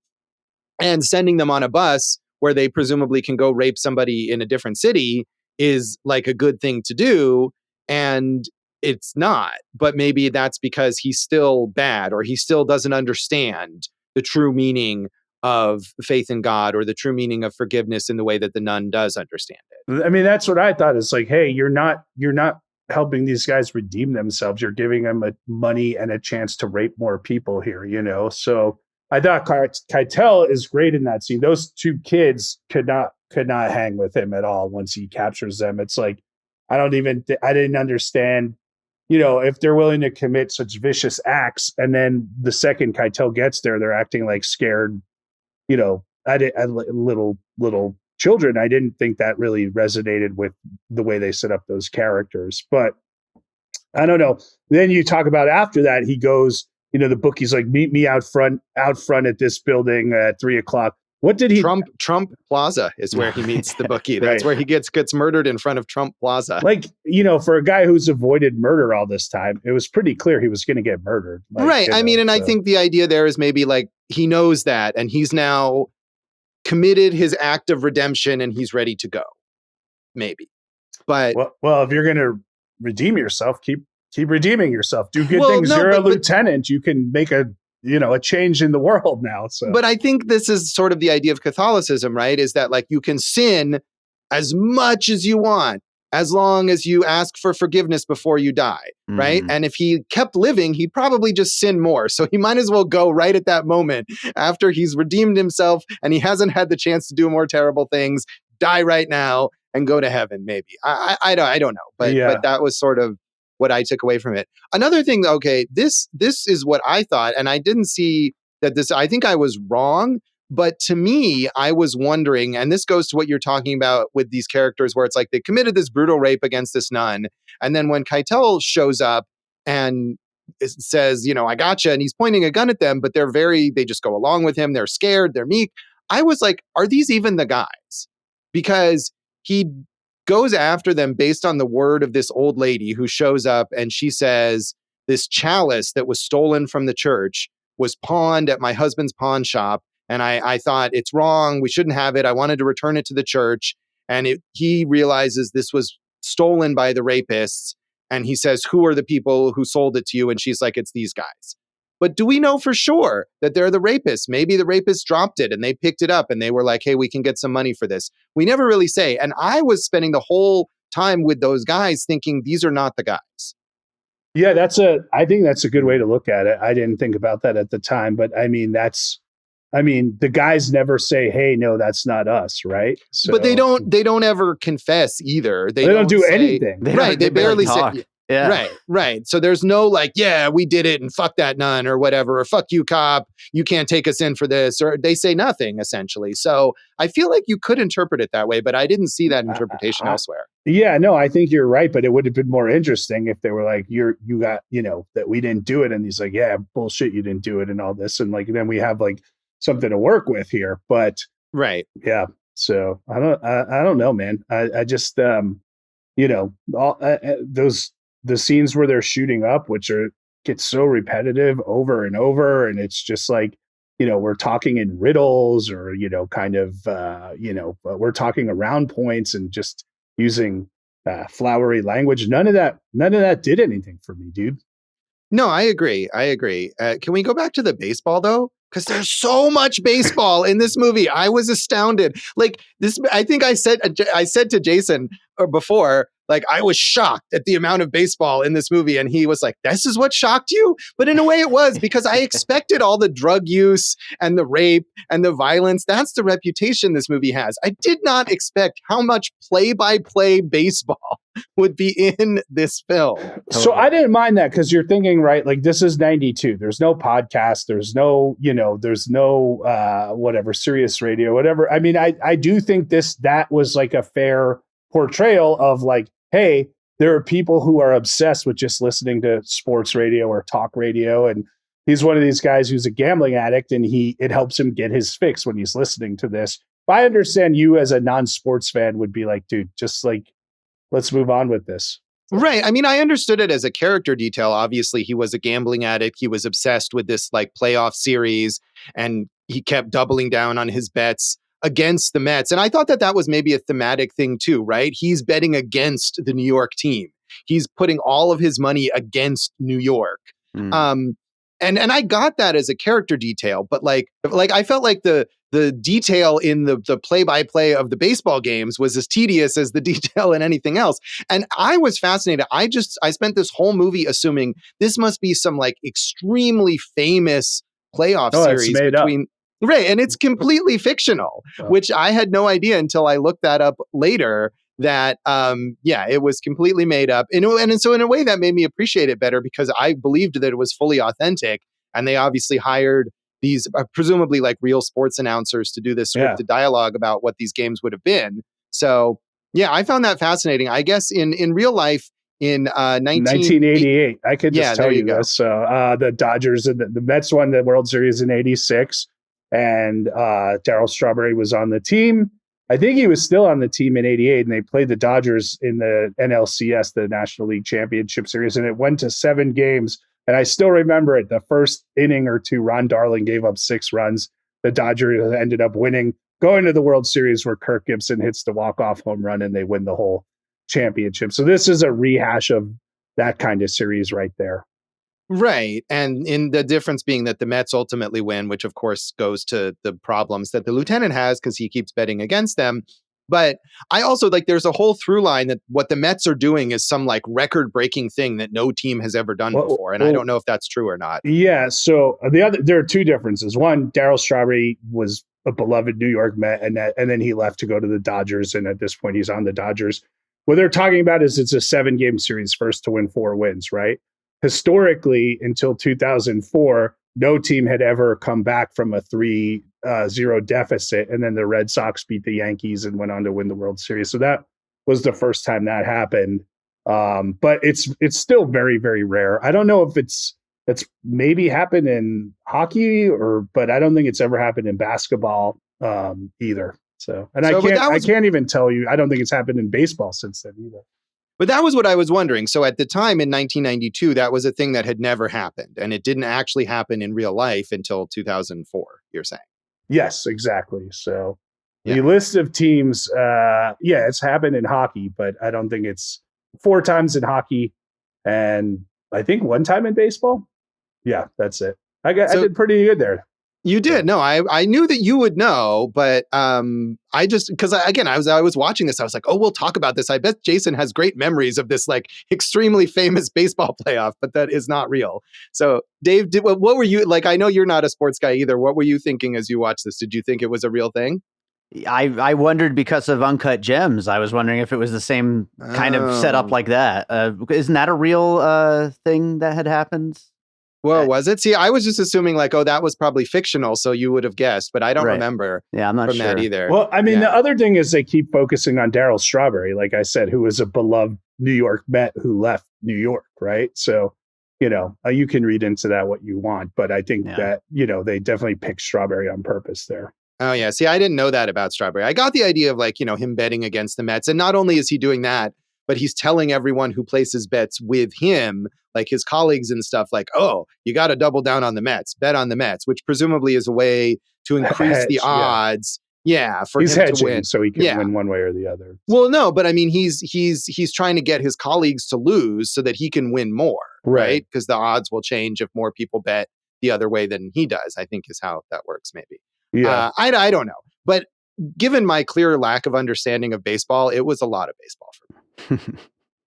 sending them on a bus where they presumably can go rape somebody in a different city is like a good thing to do. And it's not. But maybe that's because he's still bad, or he still doesn't understand the true meaning of faith in God, or the true meaning of forgiveness in the way that the nun does understand it. I mean, that's what I thought. It's like, hey, you're not helping these guys redeem themselves. You're giving them money and a chance to rape more people here, So I thought Keitel is great in that scene. Those two kids could not hang with him at all once he captures them. It's like, I didn't understand, if they're willing to commit such vicious acts, and then the second Keitel gets there, they're acting like scared, little children. I didn't think that really resonated with the way they set up those characters, but I don't know. Then you talk about after that, he goes, the bookie's like, meet me out front at this building at 3:00. What did he? Trump Plaza is where he meets the bookie. That's right. Where he gets murdered in front of Trump Plaza. Like, for a guy who's avoided murder all this time, it was pretty clear he was going to get murdered. Right. I think the idea there is maybe like he knows that, and he's now committed his act of redemption, and he's ready to go. Maybe. But well, if you're going to redeem yourself, keep redeeming yourself. Do good things. You're a lieutenant. You can make a change in the world now. So, but I think this is sort of the idea of Catholicism, right? Is that like you can sin as much as you want, as long as you ask for forgiveness before you die, right? And if he kept living, he'd probably just sin more. So he might as well go right at that moment after he's redeemed himself and he hasn't had the chance to do more terrible things, die right now and go to heaven, maybe. I don't know. But that was sort of what I took away from it. Another thing, okay, this is what I thought, and I didn't see that I think I was wrong, but to me, I was wondering, and this goes to what you're talking about with these characters, where it's like they committed this brutal rape against this nun, and then when Keitel shows up and says, I gotcha, and he's pointing a gun at them, but they just go along with him, they're scared, they're meek. I was like, are these even the guys? Because he goes after them based on the word of this old lady who shows up, and she says, this chalice that was stolen from the church was pawned at my husband's pawn shop, and I thought it's wrong, we shouldn't have it, I wanted to return it to the church, and he realizes this was stolen by the rapists, and he says, who are the people who sold it to you? And she's like, it's these guys. But do we know for sure that they're the rapists? Maybe the rapists dropped it and they picked it up and they were like, hey, we can get some money for this. We never really say. And I was spending the whole time with those guys thinking these are not the guys. Yeah, I think that's a good way to look at it. I didn't think about that at the time, but the guys never say, hey, no, that's not us, right? So, but they don't ever confess either. They don't do anything. Right. They barely talk. say. Yeah. Right. So there's no like, yeah, we did it and fuck that nun or whatever, or fuck you, cop, you can't take us in for this, or they say nothing essentially. So I feel like you could interpret it that way, but I didn't see that interpretation elsewhere. Yeah, no, I think you're right, but it would have been more interesting if they were like, you got, that we didn't do it. And he's like, yeah, bullshit, you didn't do it and all this. And like, then we have like something to work with here, but right. Yeah. So I don't know, man. I just, the scenes where they're shooting up, which get so repetitive over and over. And it's just like, we're talking in riddles or, we're talking around points and just using flowery language. None of that did anything for me, dude. No, I agree. Can we go back to the baseball though? Because there's so much baseball in this movie. I was astounded. Like this, I think I said to Jason before, like I was shocked at the amount of baseball in this movie. And he was like, this is what shocked you? But in a way it was, because I expected all the drug use and the rape and the violence. That's the reputation this movie has. I did not expect how much play-by-play baseball would be in this film. So I didn't mind that, because you're thinking, right, like this is 92. There's no podcast. There's no, whatever, Sirius radio, whatever. I mean, I do think that was like a fair portrayal of like, hey, there are people who are obsessed with just listening to sports radio or talk radio. And he's one of these guys who's a gambling addict, and it helps him get his fix when he's listening to this. But I understand you as a non-sports fan would be like, dude, just like, let's move on with this. Right. I mean, I understood it as a character detail. Obviously, he was a gambling addict. He was obsessed with this like playoff series, and he kept doubling down on his bets against the Mets. And I thought that was maybe a thematic thing too, right? He's betting against the New York team. he's putting all of his money against New York. And I got that as a character detail, but like I felt like the detail in the play-by-play of the baseball games was as tedious as the detail in anything else. And I was fascinated. I spent this whole movie assuming this must be some like extremely famous playoff series between right, and it's completely fictional, which I had no idea until I looked that up later. That it was completely made up, and so in a way that made me appreciate it better because I believed that it was fully authentic, and they obviously hired these presumably like real sports announcers to do this scripted dialogue about what these games would have been. So yeah, I found that fascinating. I guess in real life in 1988, I could just tell you this. So the Dodgers and the Mets won the World Series in '86, and Darryl Strawberry was on the team. I think he was still on the team in '88, and they played the Dodgers in the NLCS, the National League Championship Series, and it went to 7 games. And I still remember it. The first inning or two, Ron Darling gave up 6 runs. The Dodgers ended up winning, going to the World Series where Kirk Gibson hits the walk-off home run, and they win the whole championship. So this is a rehash of that kind of series right there. Right. And in the difference being that the Mets ultimately win, which of course goes to the problems that the lieutenant has because he keeps betting against them. But I also like there's a whole through line that what the Mets are doing is some like record breaking thing that no team has ever done before. And I don't know if that's true or not. Yeah. So there are 2 differences. One, Darryl Strawberry was a beloved New York Met, and then he left to go to the Dodgers. And at this point, he's on the Dodgers. What they're talking about is it's a 7-game series, first to win 4 wins, right? Historically, until 2004, no team had ever come back from a 3-0 deficit, and then the Red Sox beat the Yankees and went on to win the World Series. So that was the first time that happened. But it's still very, very rare. I don't know if it's maybe happened in hockey but I don't think it's ever happened in basketball either. So I can't even tell you. I don't think it's happened in baseball since then either. But that was what I was wondering. So at the time in 1992, that was a thing that had never happened. And it didn't actually happen in real life until 2004, you're saying? Yes, exactly. So the list of teams, it's happened in hockey, but I don't think it's 4 times in hockey. And I think 1 time in baseball. Yeah, that's it. I did pretty good there. You did. No, I knew that you would know, but I just because I was watching this, I was like, oh, we'll talk about this. I bet Jason has great memories of this like extremely famous baseball playoff, but that is not real. So, Dave, what were you like? I know you're not a sports guy either. What were you thinking as you watched this? Did you think it was a real thing? I wondered because of Uncut Gems. I was wondering if it was the same kind of setup like that. Isn't that a real thing that had happened? Well, was it? See, I was just assuming like, oh, that was probably fictional, so you would have guessed, but I don't remember. Yeah, I'm not from sure that either. Well, I mean, the other thing is they keep focusing on Darryl Strawberry, like I said, who was a beloved New York Met who left New York, right? So, you can read into that what you want, but I think that, they definitely picked Strawberry on purpose there. Oh, yeah. See, I didn't know that about Strawberry. I got the idea of like, him betting against the Mets. And not only is he doing that, but he's telling everyone who places bets with him, like his colleagues and stuff, like, oh, you got to double down on the Mets, bet on the Mets, which presumably is a way to increase the odds. Yeah, for he's him hedging, to win, so he can win one way or the other. Well, no, but I mean, he's trying to get his colleagues to lose so that he can win more, right? Because the odds will change if more people bet the other way than he does. I think is how that works. Maybe. Yeah, I don't know, but given my clear lack of understanding of baseball, it was a lot of baseball for me.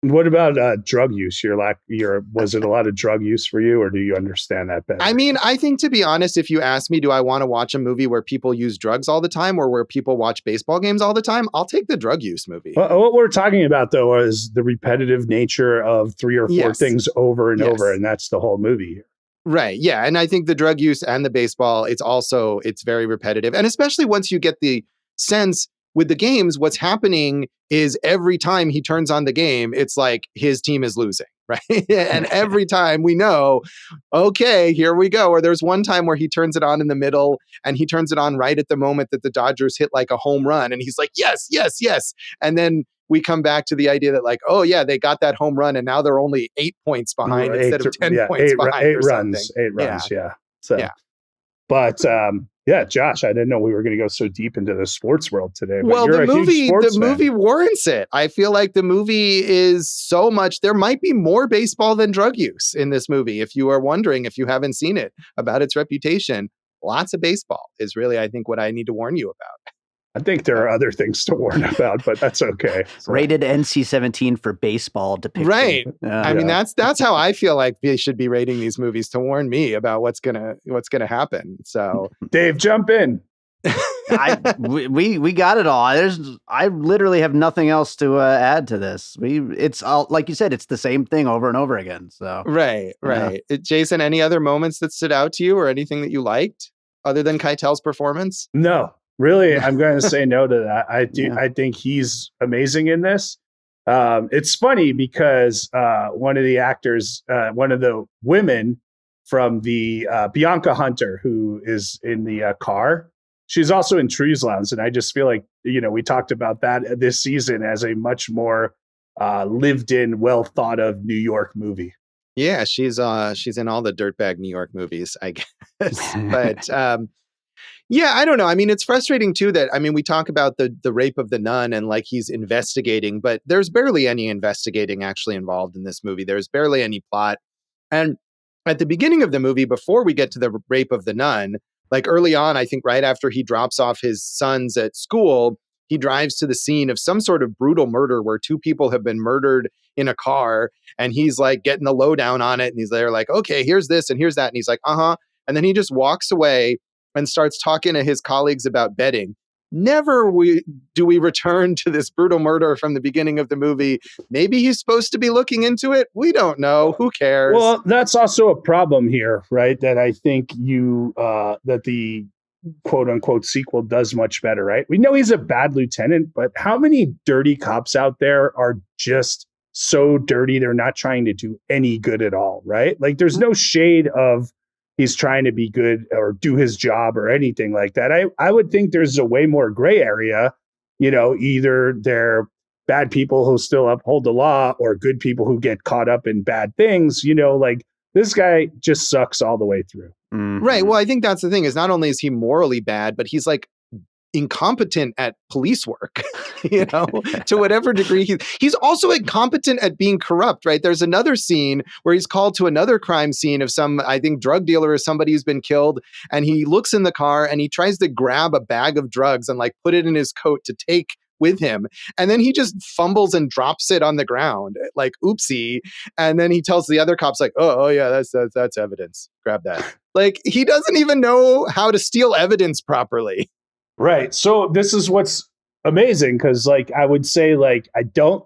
What about drug use? Was it a lot of drug use for you, or do you understand that better? I mean, I think to be honest, if you ask me, do I want to watch a movie where people use drugs all the time or where people watch baseball games all the time? I'll take the drug use movie. Well, what we're talking about, though, is the repetitive nature of 3 or 4 things over and over, and that's the whole movie here. Right. Yeah. And I think the drug use and the baseball, it's very repetitive. And especially once you get the sense with the games, what's happening is every time he turns on the game, it's like his team is losing, right? And every time we know, okay, here we go. Or there's one time where he turns it on in the middle and he turns it on right at the moment that the Dodgers hit like a home run. And he's like, yes, yes, yes. And then we come back to the idea that like, oh yeah, they got that home run and now they're only 8 points behind instead of 10 points behind. 8 runs. 8 runs. Yeah. So, but Yeah, Josh, I didn't know we were going to go so deep into the sports world today. But Well, you're a huge sports the fan. movie warrants it. I feel like the movie is so much. There might be more baseball than drug use in this movie. If you are wondering, if you haven't seen it, about its reputation, lots of baseball is really, I think, what I need to warn you about. I think there are other things to warn about, but that's okay. So. Rated NC-17 for baseball depiction. Right. I mean, that's how I feel like they should be rating these movies, to warn me about what's gonna happen. So, Dave, jump in. We got it all. I literally have nothing else to add to this. It's all, like you said, it's the same thing over and over again. So right. Jason, any other moments that stood out to you, or anything that you liked other than Keitel's performance? No. Really, I'm going to say no to that. I think he's amazing in this. It's funny because one of the actors, one of the women from the Bianca Hunter, who is in the car, she's also in Trees Lounge. And I just feel like, we talked about that this season as a much more lived in, well thought of New York movie. Yeah, she's in all the dirtbag New York movies, I guess. But yeah, I don't know. I mean, it's frustrating too that, we talk about the rape of the nun and like he's investigating, but there's barely any investigating actually involved in this movie. There's barely any plot. And at the beginning of the movie, before we get to the rape of the nun, like early on, I think right after he drops off his sons at school, he drives to the scene of some sort of brutal murder where two people have been murdered in a car, and he's like getting the lowdown on it. And he's there like, okay, here's this and here's that. And he's like, uh-huh. And then he just walks away and starts talking to his colleagues about betting. Never do we return to this brutal murder from the beginning of the movie. Maybe he's supposed to be looking into it. We don't know. Who cares? Well, that's also a problem here, right? That I think that the quote unquote sequel does much better, right? We know he's a bad lieutenant, but how many dirty cops out there are just so dirty they're not trying to do any good at all, right? Like there's no shade of he's trying to be good or do his job or anything like that. I would think there's a way more gray area, either they're bad people who still uphold the law or good people who get caught up in bad things, like this guy just sucks all the way through. Mm-hmm. Right. Well, I think that's the thing is not only is he morally bad, but he's like incompetent at police work, to whatever degree he's also incompetent at being corrupt, right? There's another scene where he's called to another crime scene of some, I think, drug dealer or somebody who's been killed. And he looks in the car and he tries to grab a bag of drugs and like put it in his coat to take with him. And then he just fumbles and drops it on the ground, like, oopsie. And then he tells the other cops like, oh yeah, that's evidence. Grab that. Like, he doesn't even know how to steal evidence properly. Right. So this is what's amazing because, like, I would say, like, I don't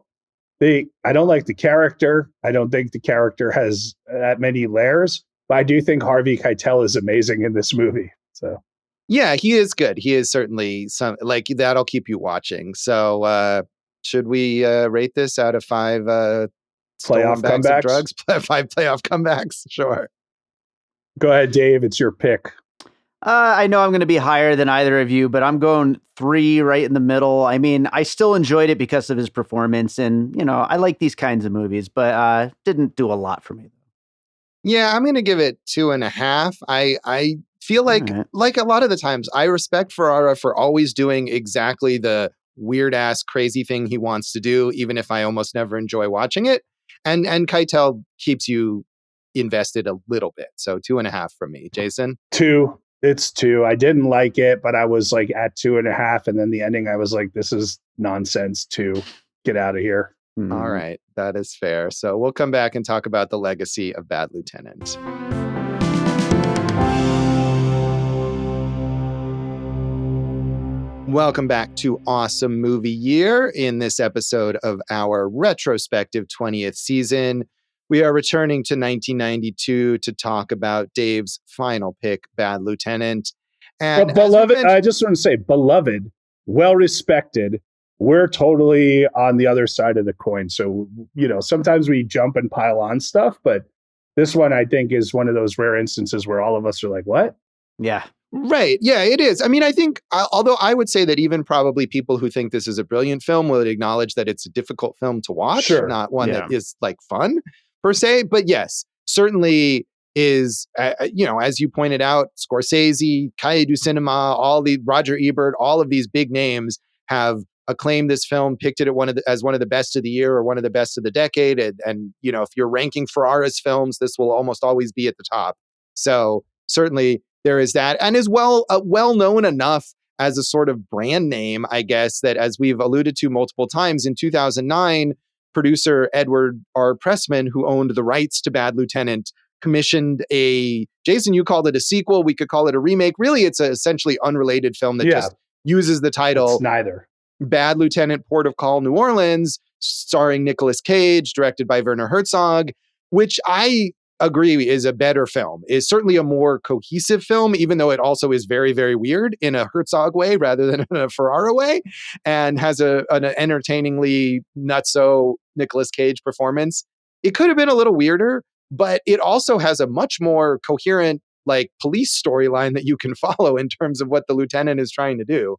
like the character. I don't think the character has that many layers, but I do think Harvey Keitel is amazing in this movie. So, yeah, he is good. He is certainly like that'll keep you watching. So, should we rate this out of 5 playoff comebacks? Drugs? 5 playoff comebacks? Sure. Go ahead, Dave. It's your pick. I know I'm going to be higher than either of you, but I'm going 3 right in the middle. I mean, I still enjoyed it because of his performance, and I like these kinds of movies, but didn't do a lot for me. Yeah, I'm going to give it 2.5. I feel like a lot of the times, I respect Ferrara for always doing exactly the weird ass crazy thing he wants to do, even if I almost never enjoy watching it. And Keitel keeps you invested a little bit. So 2.5 from me. Jason? 2. It's 2. I didn't like it, but I was like at 2.5. And then the ending, I was like, this is nonsense. 2. Get out of here. Mm-hmm. All right. That is fair. So we'll come back and talk about the legacy of Bad Lieutenant. Welcome back to Awesome Movie Year. In this episode of our retrospective 20th season, we are returning to 1992 to talk about Dave's final pick, Bad Lieutenant. And but beloved, I just want to say, beloved, well respected. We're totally on the other side of the coin. So, sometimes we jump and pile on stuff, but this one I think is one of those rare instances where all of us are like, what? Yeah. Right. Yeah, it is. I mean, I think, although I would say that even probably people who think this is a brilliant film will acknowledge that it's a difficult film to watch, not one that is like fun per se. But yes, certainly is, as you pointed out, Scorsese, Cahiers du Cinema, Roger Ebert, all of these big names have acclaimed this film, picked it as one of the best of the year or one of the best of the decade. And if you're ranking Ferrara's films, this will almost always be at the top. So certainly there is that, and is well known enough as a sort of brand name, I guess, that as we've alluded to multiple times, in 2009, producer Edward R. Pressman, who owned the rights to Bad Lieutenant, commissioned Jason, you called it a sequel. We could call it a remake. Really, it's an essentially unrelated film that just uses the title. It's neither. Bad Lieutenant, Port of Call, New Orleans, starring Nicolas Cage, directed by Werner Herzog, which I agree is a better film, is certainly a more cohesive film, even though it also is very, very weird in a Herzog way rather than in a Ferrara way, and has an entertainingly nutso Nicolas Cage performance. It could have been a little weirder, but it also has a much more coherent, police storyline that you can follow in terms of what the lieutenant is trying to do.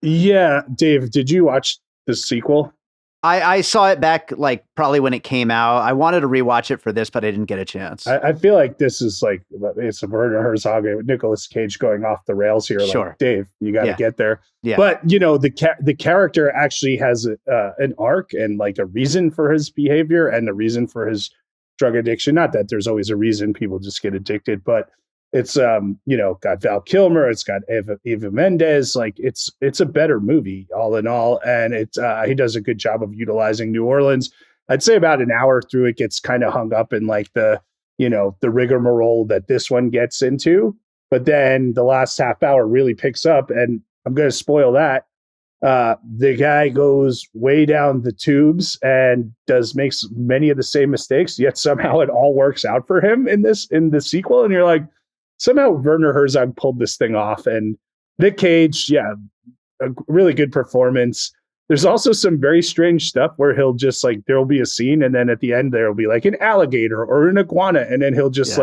Yeah, Dave, did you watch the sequel? I saw it back probably when it came out. I wanted to rewatch it for this, but I didn't get a chance. I feel like this is it's a Werner Herzog and Nicolas Cage going off the rails here. Sure. Dave, you got to get there. Yeah. But the character actually has an arc and a reason for his behavior and a reason for his drug addiction. Not that there's always a reason, people just get addicted, but it's got Val Kilmer, it's got Eva Mendes. It's a better movie all in all, and he does a good job of utilizing New Orleans. I'd say about an hour through it gets kind of hung up in the rigmarole that this one gets into, but then the last half hour really picks up, and I'm going to spoil that. The guy goes way down the tubes and makes many of the same mistakes, yet somehow it all works out for him in the sequel, and you're like, somehow Werner Herzog pulled this thing off. And Nick Cage, a really good performance. There's also some very strange stuff where he'll just there'll be a scene, and then at the end there'll be an alligator or an iguana, and then he'll just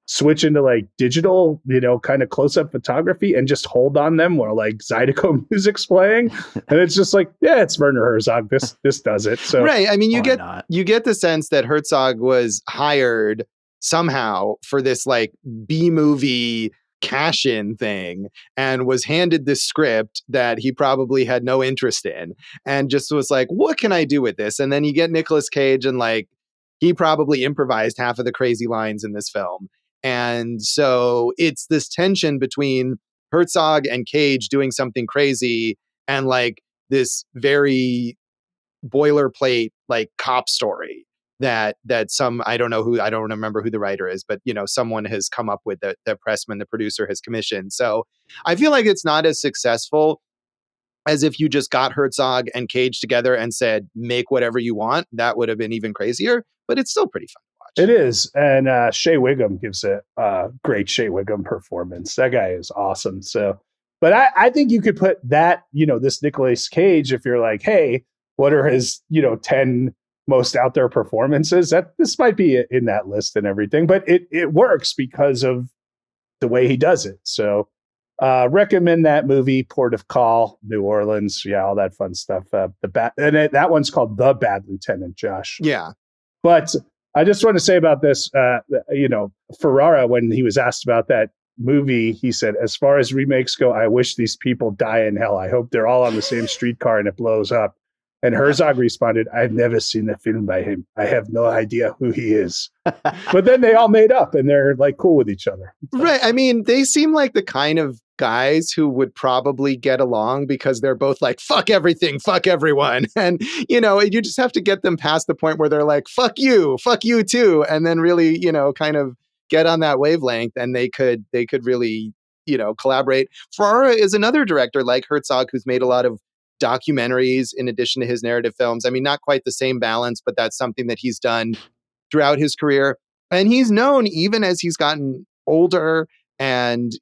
switch into digital, kind of close-up photography and just hold on them while Zydeco music's playing. And it's just it's Werner Herzog. This does it. So right. I mean, you get the sense that Herzog was hired somehow for this B-movie cash-in thing and was handed this script that he probably had no interest in and just was what can I do with this? And then you get Nicolas Cage and he probably improvised half of the crazy lines in this film. And so it's this tension between Herzog and Cage doing something crazy and this very boilerplate cop story that some, I don't remember who the writer is, but someone has come up with that Pressman, the producer, has commissioned. So I feel like it's not as successful as if you just got Herzog and Cage together and said, make whatever you want. That would have been even crazier, but it's still pretty fun to watch. It is. And Shea Whigham gives a great Shea Whigham performance. That guy is awesome. So, but I think you could put that, this Nicolas Cage, if you're hey, what are his, 10 most out there performances, that this might be in that list and everything, but it works because of the way he does it. So recommend that movie, Port of Call, New Orleans. Yeah, all that fun stuff. That one's called The Bad Lieutenant, Josh. Yeah. But I just want to say about this, Ferrara, when he was asked about that movie, he said, as far as remakes go, I wish these people die in hell. I hope they're all on the same streetcar and it blows up. And Herzog responded, I've never seen a film by him. I have no idea who he is. But then they all made up and they're cool with each other. Right. I mean, they seem like the kind of guys who would probably get along because they're both fuck everything, fuck everyone. And, you just have to get them past the point where they're fuck you too. And then really, kind of get on that wavelength and they could really, collaborate. Ferrara is another director like Herzog who's made a lot of documentaries in addition to his narrative films. I mean, not quite the same balance, but that's something that he's done throughout his career. And he's known, even as he's gotten older and,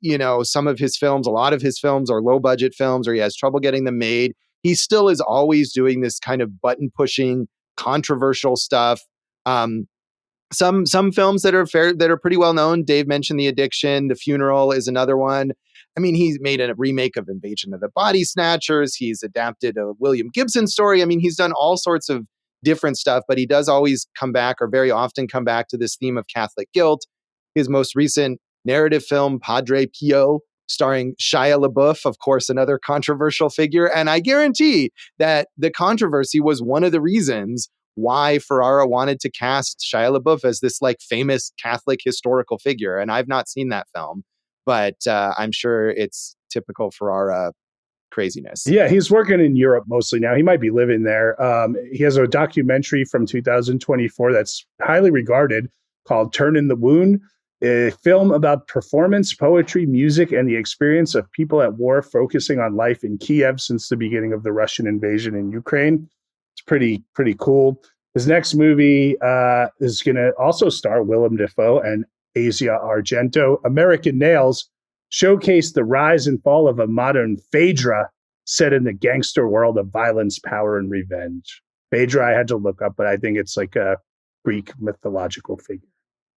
some of his films, a lot of his films are low budget films or he has trouble getting them made. He still is always doing this kind of button pushing, controversial stuff. Some films that are pretty well known. Dave mentioned The Addiction. The Funeral is another one. I mean, he's made a remake of Invasion of the Body Snatchers. He's adapted a William Gibson story. I mean, he's done all sorts of different stuff, but he does always come back or very often come back to this theme of Catholic guilt. his most recent narrative film, Padre Pio, starring Shia LaBeouf, of course, another controversial figure. And I guarantee that the controversy was one of the reasons why Ferrara wanted to cast Shia LaBeouf as this like famous Catholic historical figure. And I've not seen that film, but I'm sure it's typical Ferrara craziness. Yeah, he's working in Europe mostly now. He might be living there. He has a documentary from 2024 that's highly regarded called Turn in the Wound, a film about performance, poetry, music, and the experience of people at war, focusing on life in Kiev since the beginning of the Russian invasion in Ukraine. It's pretty cool. His next movie is going to also star Willem Dafoe and Asia Argento. American Nails showcased the rise and fall of a modern Phaedra set in the gangster world of violence, power, and revenge. Phaedra, I had to look up, but I think it's like a Greek mythological figure.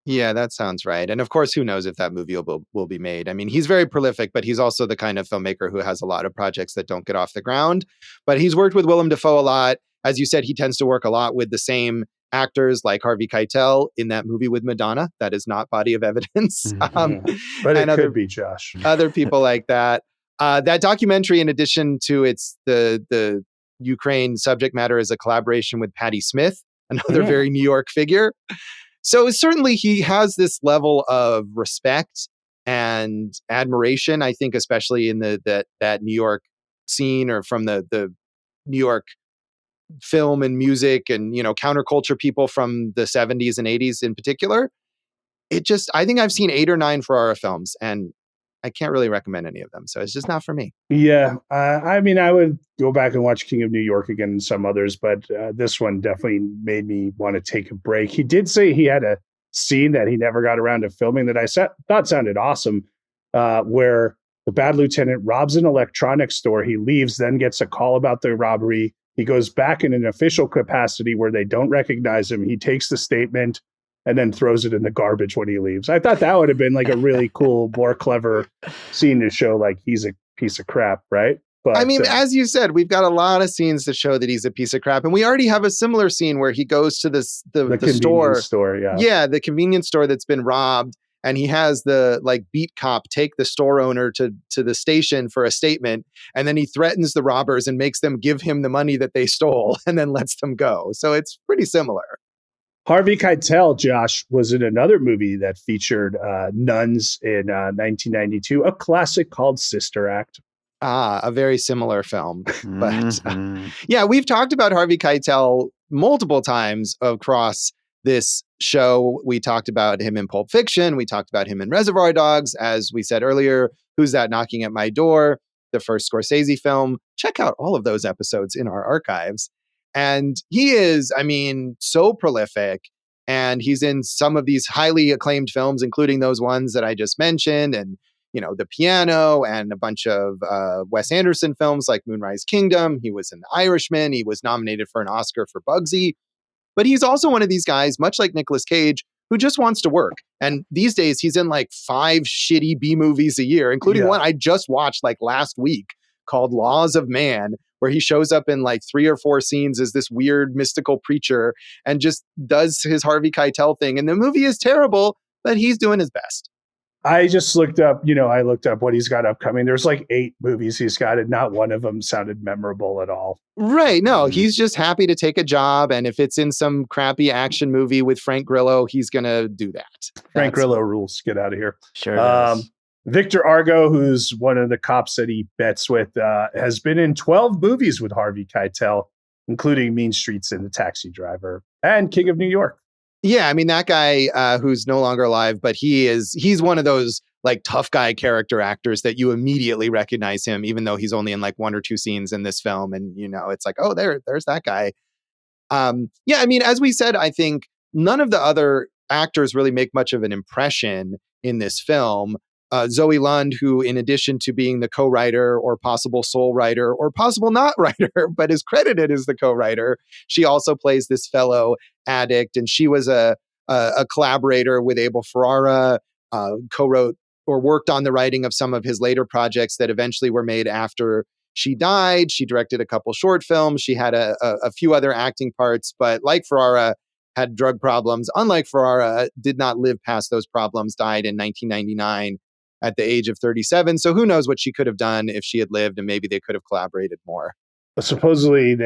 Yeah, that sounds right. And of course, who knows if that movie will be made. I mean, he's very prolific, but he's also the kind of filmmaker who has a lot of projects that don't get off the ground. But he's worked with Willem Dafoe a lot. As you said, he tends to work a lot with the same actors like Harvey Keitel in that movie with Madonna. That is not Body of Evidence. But it could be, Josh. Other people like that. That documentary, in addition to the Ukraine subject matter, is a collaboration with Patti Smith, another very New York figure. So certainly he has this level of respect and admiration, I think, especially in that New York scene, or from the New York film and music and, counterculture people from the 70s and 80s in particular. I think I've seen 8 or 9 Ferrara films, and I can't really recommend any of them. So it's just not for me. Yeah. I mean, I would go back and watch King of New York again and some others, but this one definitely made me want to take a break. He did say he had a scene that he never got around to filming that I thought sounded awesome, where the bad lieutenant robs an electronics store. He leaves, then gets a call about the robbery. He goes back in an official capacity where they don't recognize him. He takes the statement and then throws it in the garbage when he leaves. I thought that would have been like a really cool, more clever scene to show like he's a piece of crap, right? But I mean, as you said, we've got a lot of scenes to show that he's a piece of crap. And we already have a similar scene where he goes to the store. Yeah. Yeah, the convenience store that's been robbed. And he has the beat cop take the store owner to the station for a statement. And then he threatens the robbers and makes them give him the money that they stole and then lets them go. So it's pretty similar. Harvey Keitel, Josh, was in another movie that featured nuns in 1992, a classic called Sister Act. A very similar film. But yeah, we've talked about Harvey Keitel multiple times across this show. We talked about him in Pulp Fiction. We talked about him in Reservoir Dogs. As we said earlier, Who's That Knocking at My Door? The first Scorsese film. Check out all of those episodes in our archives. And he is, I mean, so prolific. And he's in some of these highly acclaimed films, including those ones that I just mentioned, and, The Piano, and a bunch of Wes Anderson films like Moonrise Kingdom. He was in The Irishman. He was nominated for an Oscar for Bugsy. But he's also one of these guys, much like Nicolas Cage, who just wants to work. And these days, he's in 5 shitty B movies a year, including one I just watched last week called Laws of Man, where he shows up in 3 or 4 scenes as this weird mystical preacher and just does his Harvey Keitel thing. And the movie is terrible, but he's doing his best. I just looked up, I looked up what he's got upcoming. There's 8 movies he's got, and not one of them sounded memorable at all. Right. No, he's just happy to take a job. And if it's in some crappy action movie with Frank Grillo, he's going to do that. Frank Grillo rules. Get out of here. Sure does. Victor Argo, who's one of the cops that he bets with, has been in 12 movies with Harvey Keitel, including Mean Streets and The Taxi Driver and King of New York. Yeah, I mean, that guy who's no longer alive, but he's one of those tough guy character actors that you immediately recognize him, even though he's only in 1 or 2 scenes in this film. And, it's oh, there's that guy. Yeah, I mean, as we said, I think none of the other actors really make much of an impression in this film. Zoe Lund, who, in addition to being the co-writer or possible sole writer or possible not writer, but is credited as the co-writer, she also plays this fellow addict. And she was a collaborator with Abel Ferrara, co-wrote or worked on the writing of some of his later projects that eventually were made after she died. She directed a couple short films. She had a few other acting parts, but like Ferrara, had drug problems. Unlike Ferrara, did not live past those problems, died in 1999 at the age of 37. So who knows what she could have done if she had lived, and maybe they could have collaborated more. Supposedly,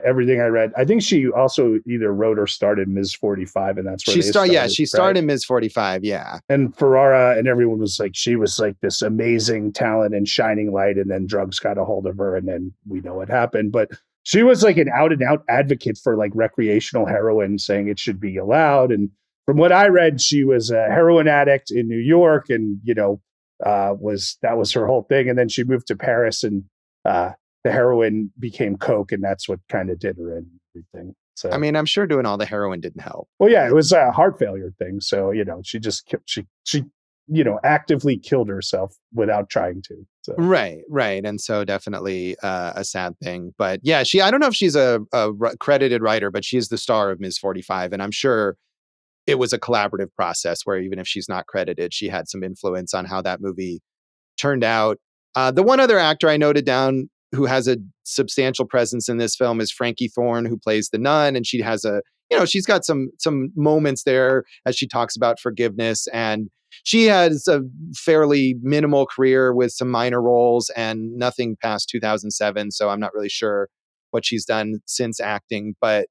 everything I read, I think she also either wrote or started Ms. 45, and that's where they started. Yeah, she started in Ms. 45, yeah. And Ferrara and everyone was like, she was like this amazing talent and shining light, and then drugs got a hold of her, and then we know what happened. But she was like an out-and-out advocate for like recreational heroin, saying it should be allowed. And from what I read, she was a heroin addict in New York, and that was her whole thing. And then she moved to Paris, and the heroin became coke, and that's what kind of did her in everything. So I mean, I'm sure doing all the heroin didn't help. Well, yeah, it was a heart failure thing. So she just she actively killed herself without trying to. So. Right. And so definitely a sad thing. But yeah, I don't know if she's a credited writer, but she is the star of Ms. 45, and I'm sure it was a collaborative process where even if she's not credited, she had some influence on how that movie turned out. The one other actor I noted down who has a substantial presence in this film is Frankie Thorn, who plays the nun. And she has she's got some moments there as she talks about forgiveness. And she has a fairly minimal career with some minor roles and nothing past 2007. So I'm not really sure what she's done since acting. But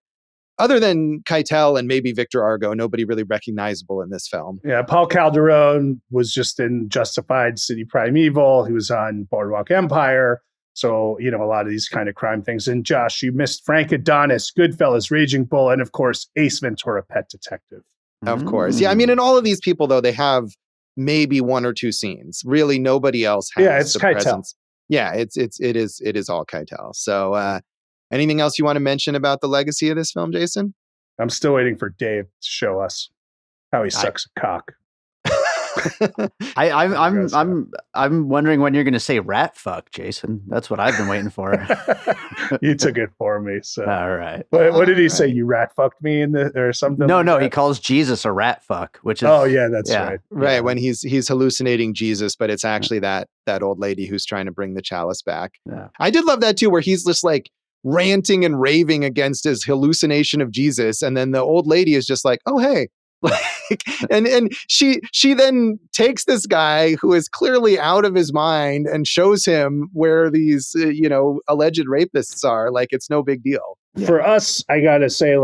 other than Keitel and maybe Victor Argo, nobody really recognizable in this film. Yeah, Paul Calderon was just in Justified, City Primeval. He was on Boardwalk Empire. So, a lot of these kind of crime things. And Josh, you missed Frank Adonis, Goodfellas, Raging Bull, and of course, Ace Ventura, Pet Detective. Of course. Yeah, I mean, and all of these people, though, they have maybe one or two scenes. Really, nobody else has. Yeah, it's Keitel. Presence. Yeah, it is all Keitel. So anything else you want to mention about the legacy of this film, Jason? I'm still waiting for Dave to show us how he sucks a cock. I'm wondering when you're going to say rat fuck, Jason. That's what I've been waiting for. You took it for me. So all right. What did he say? You rat fucked me or something? No. He calls Jesus a rat fuck, which is that's right. Right, yeah. when he's hallucinating Jesus, but it's actually that old lady who's trying to bring the chalice back. Yeah. I did love that too, where he's just like ranting and raving against his hallucination of Jesus, and then the old lady is just like, "Oh hey." Like, and she then takes this guy who is clearly out of his mind and shows him where these alleged rapists are. Like, it's no big deal. For us, I gotta say,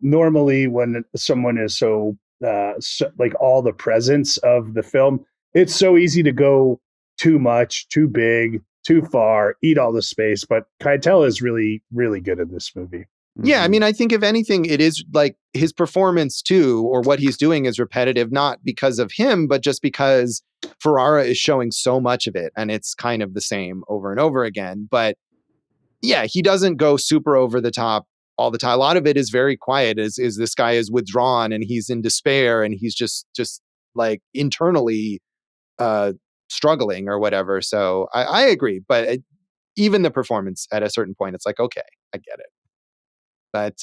normally when someone is so like all the presence of the film, it's so easy to go too much, too big, too far, eat all the space. But Keitel is really, really good in this movie. Yeah, I mean, I think if anything, it is like his performance too, or what he's doing is repetitive, not because of him, but just because Ferrara is showing so much of it, and it's kind of the same over and over again. But yeah, he doesn't go super over the top all the time. A lot of it is very quiet. Is this guy is withdrawn and he's in despair and he's just like internally struggling or whatever. So I agree, but even the performance at a certain point, it's like, okay, I get it. But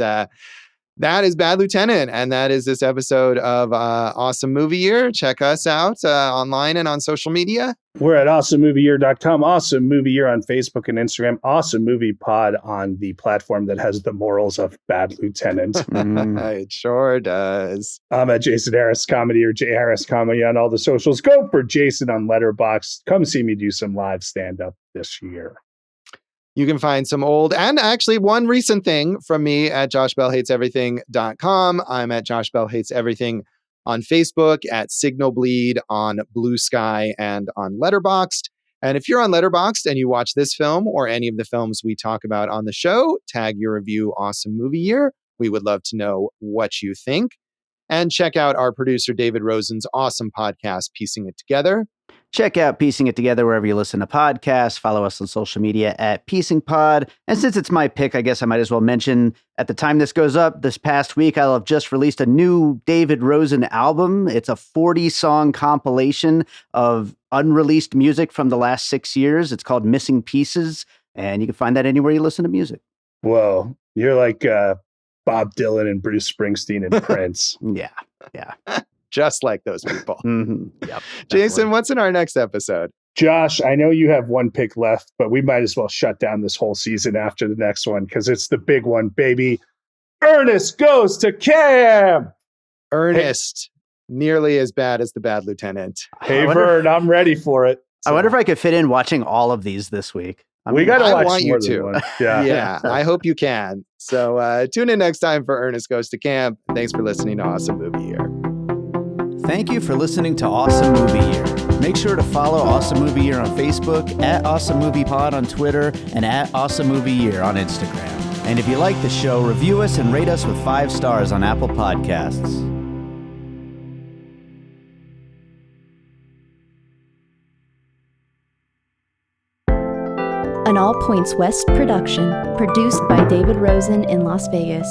that is Bad Lieutenant, and that is this episode of Awesome Movie Year. Check us out online and on social media. We're at awesomemovieyear.com, Awesome Movie Year on Facebook and Instagram, Awesome Movie Pod on the platform that has the morals of Bad Lieutenant. It sure does. I'm at Jason Harris Comedy or J Harris Comedy on all the socials. Go for Jason on Letterboxd. Come see me do some live stand-up this year. You can find some old and actually one recent thing from me at joshbellhateseverything.com. I'm at Josh Bell Hates Everything on Facebook, at Signal Bleed on Blue Sky and on Letterboxd. And if you're on Letterboxd and you watch this film or any of the films we talk about on the show, tag your review Awesome Movie Year. We would love to know what you think. And check out our producer David Rosen's awesome podcast, Piecing It Together. Check out Piecing It Together wherever you listen to podcasts. Follow us on social media at Piecing Pod. And since it's my pick, I guess I might as well mention at the time this goes up, this past week, I'll have just released a new David Rosen album. It's a 40-song compilation of unreleased music from the last 6 years. It's called Missing Pieces, and you can find that anywhere you listen to music. Whoa, you're like Bob Dylan and Bruce Springsteen and Prince. Yeah. Just like those people. Mm-hmm. Yep. Jason, what's in our next episode? Josh, I know you have one pick left, but we might as well shut down this whole season after the next one because it's the big one, baby. Ernest Goes to Camp. Ernest, nearly as bad as the Bad Lieutenant. Hey, Vern, I'm ready for it. I wonder if I could fit in watching all of these this week. We got to I watch want more you than to. one. Yeah. Yeah, I hope you can. So tune in next time for Ernest Goes to Camp. Thanks for listening to Awesome Movie Year. Thank you for listening to Awesome Movie Year. Make sure to follow Awesome Movie Year on Facebook, at Awesome Movie Pod on Twitter, and at Awesome Movie Year on Instagram. And if you like the show, review us and rate us with 5 stars on Apple Podcasts. An All Points West production, produced by David Rosen in Las Vegas.